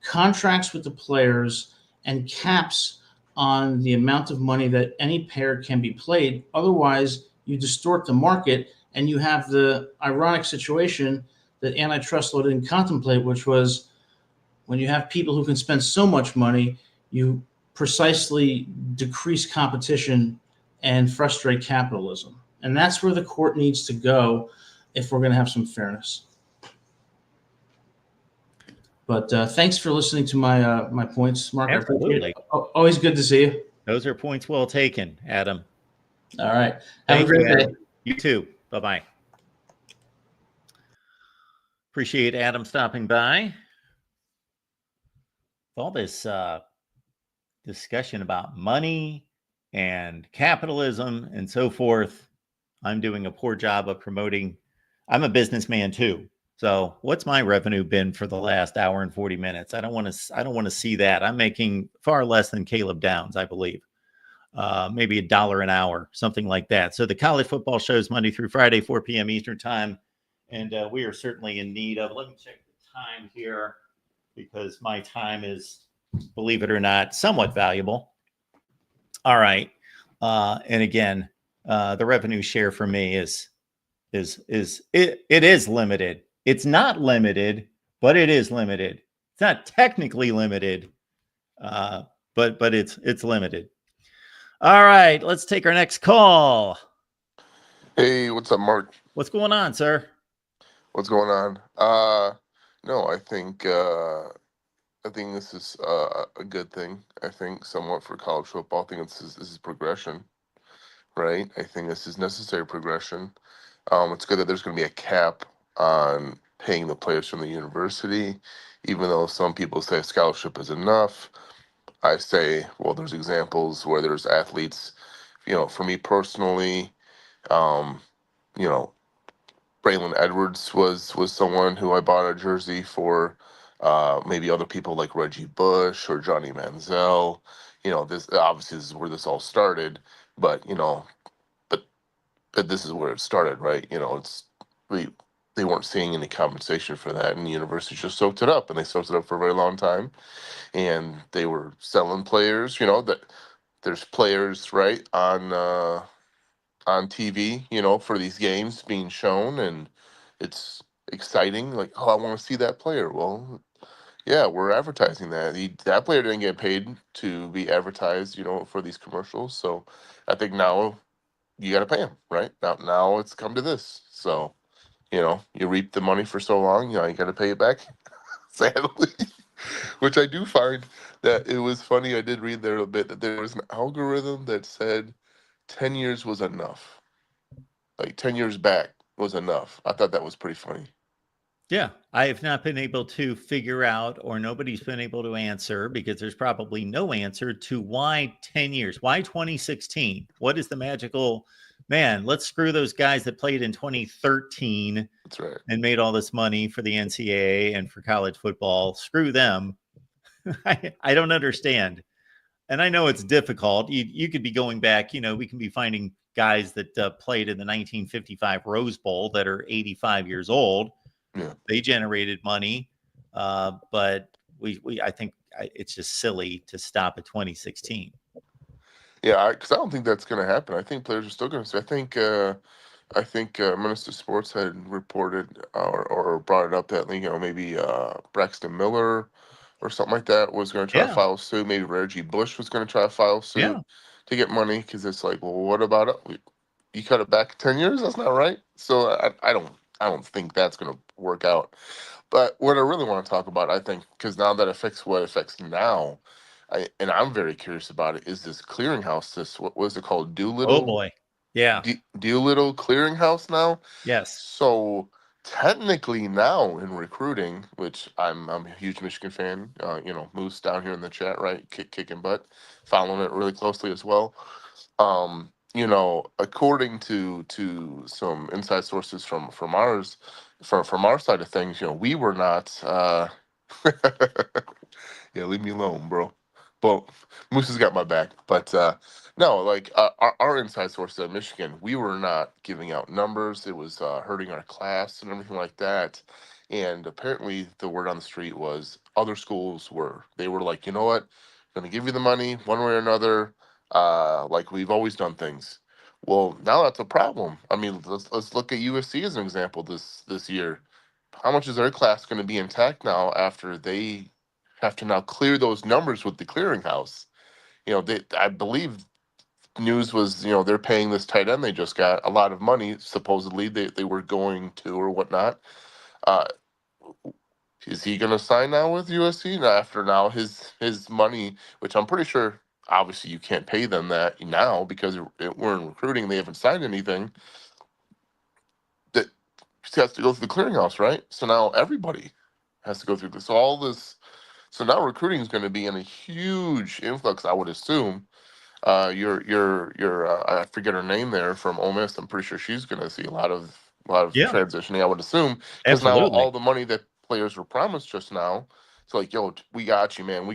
contracts with the players and caps on the amount of money that any pair can be played. Otherwise, you distort the market, and you have the ironic situation that antitrust law didn't contemplate, which was when you have people who can spend so much money, you precisely decrease competition and frustrate capitalism. And that's where the court needs to go if we're going to have some fairness. But thanks for listening to my points, Mark. Absolutely. Always good to see you. Those are points well taken, Adam. All right. Have a great day. You too. Bye-bye. Appreciate Adam stopping by. All this discussion about money and capitalism and so forth, I'm doing a poor job of promoting. I'm a businessman too. So what's my revenue been for the last hour and 40 minutes? I don't want to see that. I'm making far less than Caleb Downs, I believe. Maybe $1 an hour, something like that. So the college football shows Monday through Friday, 4 p.m. Eastern time. And we are certainly in need of, let me check the time here because my time is, believe it or not, somewhat valuable. All right. And again, the revenue share for me is limited. It's not limited, but it is limited. It's not technically limited, but it's limited. All right, let's take our next call. Hey, what's up, Mark? What's going on, sir? What's going on? No, I think this is a good thing. I think somewhat for college football. I think this is progression, right? I think this is necessary progression. It's good that there's going to be a cap on paying the players from the university, even though some people say scholarship is enough. I say, well, there's examples where there's athletes, for me personally, Braylon Edwards was someone who I bought a jersey for. Maybe other people like Reggie Bush or Johnny Manziel. This obviously is where this all started, but this is where it started, right? They weren't seeing any compensation for that, and the university just soaked it up, and they soaked it up for a very long time, and they were selling players. That there's players right on TV, for these games being shown, and it's exciting. Like, oh, I want to see that player. Well, yeah, we're advertising that. That player didn't get paid to be advertised, for these commercials. So I think now you got to pay him, right? Now it's come to this. So, you reap the money for so long, you got to pay it back, sadly. Which I do find that it was funny. I did read there a bit that there was an algorithm that said 10 years was enough. Like 10 years back was enough. I thought that was pretty funny. Yeah, I have not been able to figure out, or nobody's been able to answer, because there's probably no answer to why 10 years, why 2016? What is the magical, man, let's screw those guys that played in 2013 That's right. and made all this money for the NCAA and for college football. Screw them. I don't understand. and I know it's difficult. You could be going back, we can be finding guys that played in the 1955 Rose Bowl that are 85 years old. Yeah. They generated money, but I think it's just silly to stop at 2016. Yeah, because I don't think that's going to happen. I think players are still going to say. I think Minister Sports had reported or brought it up that maybe Braxton Miller or something like that was going to try to Yeah. file suit. Maybe Reggie Bush was going to try to file suit Yeah. to get money, because it's like, well, what about it? You cut it back 10 years? That's not right. So I don't think that's going to work out. But what I really want to talk about, I think, because now that affects what affects now, and I'm very curious about it, is this clearinghouse. This, what was it called? Oh Doolittle? boy. Yeah. Doolittle clearinghouse now. Yes. So technically now in recruiting, which I'm a huge Michigan fan. Moose down here in the chat, right, kicking butt, following it really closely as well. According to some inside sources from our side of things, we were not. Yeah, leave me alone, bro. But Moose has got my back. But no, like our inside sources at Michigan, we were not giving out numbers. It was hurting our class and everything like that. And apparently, the word on the street was other schools were. They were like, you know what, going to give you the money one way or another, like we've always done things. Well, now that's a problem. I mean, let's look at USC as an example this year. How much is their class going to be intact now after they have to now clear those numbers with the clearinghouse? I believe news was, they're paying this tight end they just got a lot of money. Supposedly they were going to, or whatnot. Uh, is he going to sign now with USC after now his money, which I'm pretty sure, obviously you can't pay them that now because we're in recruiting. They haven't signed anything. That has to go through the clearinghouse, right? So now everybody has to go through this. All this. So now recruiting is going to be in a huge influx, I would assume. I forget her name there from Ole Miss. I'm pretty sure she's going to see a lot of Yeah. transitioning, I would assume, because now Absolutely. all the money that players were promised just now, it's like, yo, we got you, man.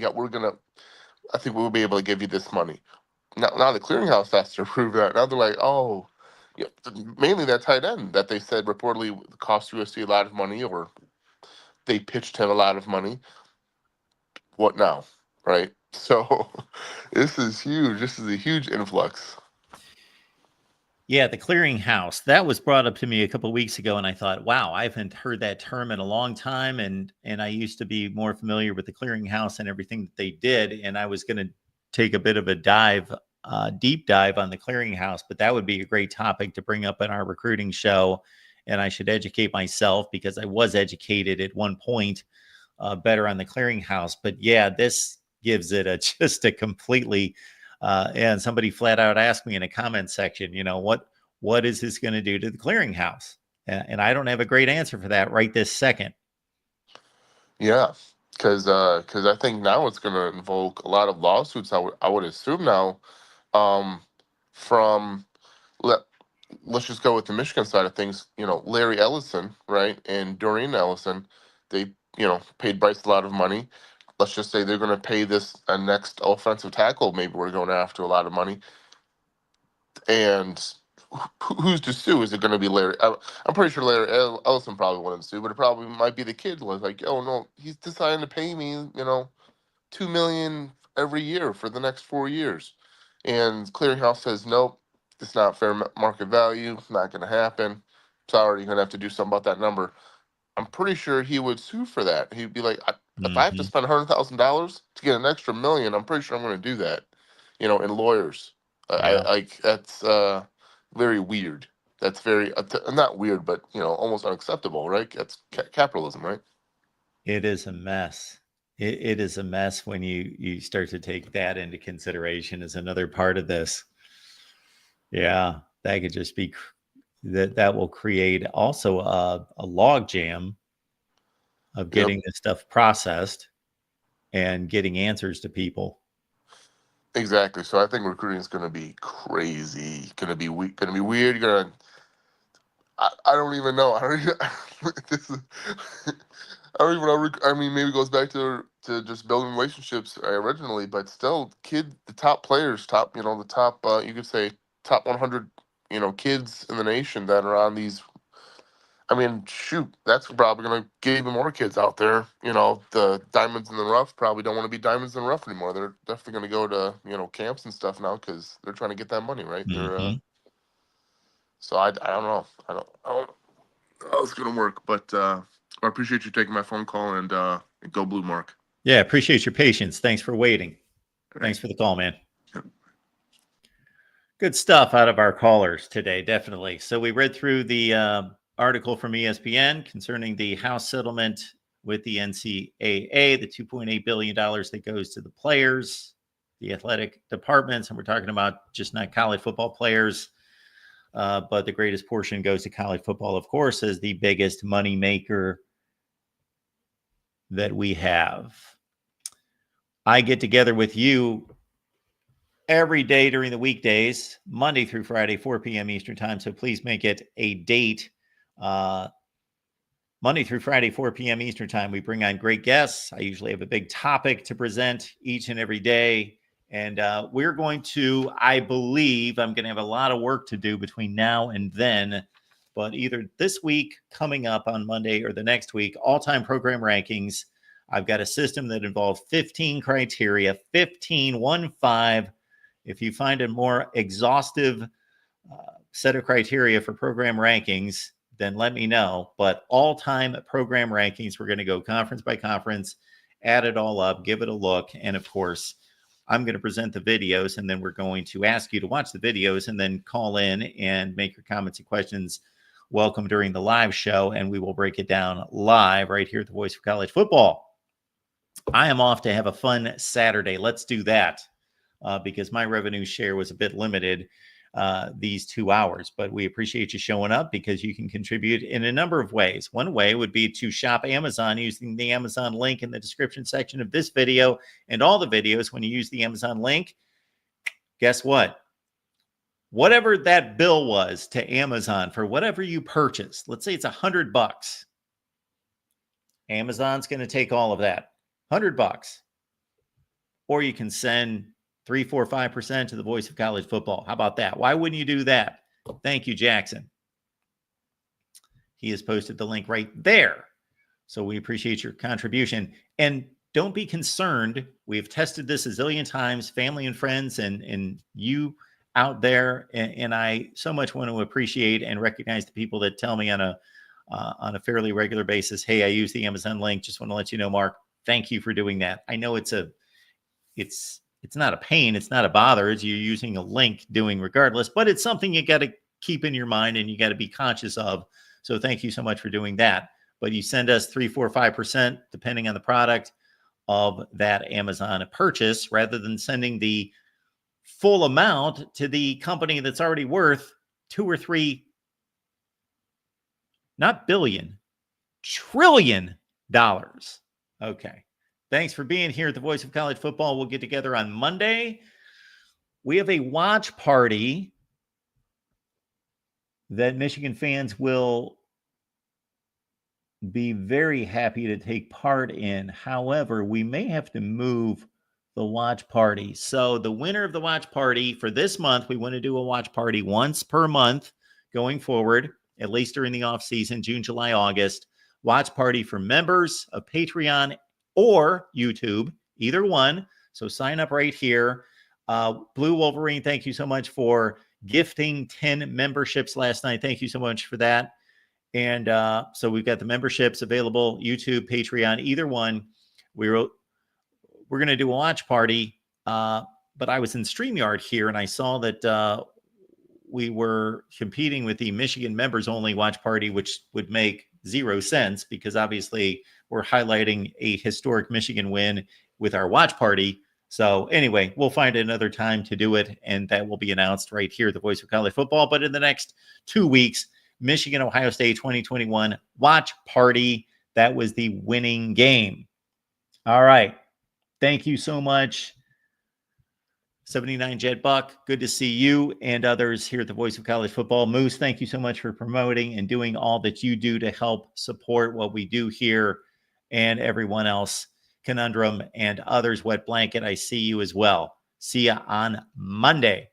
I think we'll be able to give you this money. Now the clearinghouse has to approve that. Now they're like, oh, yeah, mainly that tight end that they said reportedly cost USC a lot of money, or they pitched him a lot of money. What now, right? So this is huge. This is a huge influx. Yeah, the clearinghouse. That was brought up to me a couple of weeks ago, and I thought, wow, I haven't heard that term in a long time. And I used to be more familiar with the clearinghouse and everything that they did. And I was going to take a bit of a deep dive on the clearinghouse, but that would be a great topic to bring up in our recruiting show. And I should educate myself, because I was educated at one point better on the clearinghouse. But yeah, this gives it just a completely and somebody flat out asked me in a comment section, what is this going to do to the clearinghouse? And I don't have a great answer for that right this second. Yeah, because I think now it's going to invoke a lot of lawsuits. I would assume now, from let's just go with the Michigan side of things. Larry Ellison, right, and Doreen Ellison, they paid Bryce a lot of money. Let's just say they're going to pay this a next offensive tackle. Maybe we're going after a lot of money. And who's to sue? Is it going to be Larry? I'm pretty sure Larry Ellison probably wouldn't sue, but it probably might be the kid. Like, oh no, he's deciding to pay me, $2 million every year for the next 4 years, and Clearinghouse says nope, it's not fair market value. Not going to happen. Sorry, you're going to have to do something about that number. I'm pretty sure he would sue for that. He'd be like, if I have to spend $100,000 to get an extra $1 million, I'm pretty sure I'm going to do that. In lawyers, I Yeah. like that's very weird. That's very not weird, but almost unacceptable, right? That's capitalism, right? It is a mess. It is a mess when you start to take that into consideration as another part of this. Yeah, that could just be that will create also a log jam of getting this stuff processed and getting answers to people. Exactly. So I think recruiting is going to be crazy. Going to be weird. Going to be weird. You're gonna. I don't even know. I don't even, this is, I don't even know. I mean, maybe it goes back to just building relationships originally, but still, the top players, the top, you could say top 100, kids in the nation that are on these. I mean, shoot, that's probably going to get even more kids out there. The diamonds in the rough probably don't want to be diamonds in the rough anymore. They're definitely going to go to camps and stuff now because they're trying to get that money, right? Mhm. So I don't know. I don't know how it's going to work, but I appreciate you taking my phone call and go Blue, Mark. Yeah, appreciate your patience. Thanks for waiting. Thanks for the call, man. Yep. Good stuff out of our callers today, definitely. So we read through the article from ESPN concerning the House settlement with the NCAA, the $2.8 billion that goes to the players, the athletic departments, and we're talking about just not college football players, but the greatest portion goes to college football, of course, as the biggest money maker that we have. I get together with you every day during the weekdays, Monday through Friday, 4 p.m. Eastern time. So please make it a date. Monday through Friday, 4 p.m. Eastern time. We bring on great guests. I usually have a big topic to present each and every day. And we're going to, I believe, I'm going to have a lot of work to do between now and then. But either this week, coming up on Monday, or the next week, all-time program rankings. I've got a system that involves 15 criteria, 15. If you find a more exhaustive set of criteria for program rankings, then let me know. But all-time program rankings, we're going to go conference by conference, add it all up, give it a look. And of course, I'm going to present the videos, and then we're going to ask you to watch the videos and then call in and make your comments and questions welcome during the live show. And we will break it down live right here at the Voice of College Football. I am off to have a fun Saturday. Let's do that. Because my revenue share was a bit limited these 2 hours. But we appreciate you showing up because you can contribute in a number of ways. One way would be to shop Amazon using the Amazon link in the description section of this video and all the videos. When you use the Amazon link, guess what? Whatever that bill was to Amazon for whatever you purchased, let's say it's $100. Amazon's going to take all of that, $100. Or you can send 3, 4, 5% to the Voice of College Football. How about that? Why wouldn't you do that? Thank you, Jackson. He has posted the link right there. So we appreciate your contribution. And don't be concerned. We've tested this a zillion times, family and friends and you out there. And I so much want to appreciate and recognize the people that tell me on a fairly regular basis, hey, I use the Amazon link. Just want to let you know, Mark, thank you for doing that. I know it's not a pain. It's not a bother. It's you're using a link doing regardless, but it's something you got to keep in your mind and you got to be conscious of. So thank you so much for doing that. But you send us 3, 4, 5%, depending on the product of that Amazon purchase, rather than sending the full amount to the company that's already worth 2 or 3, not billion, trillion dollars. Okay. Thanks for being here at the Voice of College Football. We'll get together on Monday. We have a watch party that Michigan fans will be very happy to take part in. However, we may have to move the watch party. So the winner of the watch party for this month, we want to do a watch party once per month going forward, at least during the off season, June, July, August. Watch party for members of Patreon or YouTube, either one. So sign up right here. Blue Wolverine, thank you so much for gifting 10 memberships last night. Thank you so much for that. And so we've got the memberships available, YouTube, Patreon, either one. We're going to do a watch party, but I was in StreamYard here, and I saw that we were competing with the Michigan members only watch party, which would make 0 sense because obviously we're highlighting a historic Michigan win with our watch party. So anyway, we'll find another time to do it, and that will be announced right here at the Voice of College Football. But in the next 2 weeks, Michigan, Ohio State 2021 watch party. That was the winning game. All right. Thank you so much. 79 Jet Buck, good to see you and others here at the Voice of College Football. Moose, thank you so much for promoting and doing all that you do to help support what we do here and everyone else, Conundrum and others, Wet Blanket, I see you as well. See you on Monday.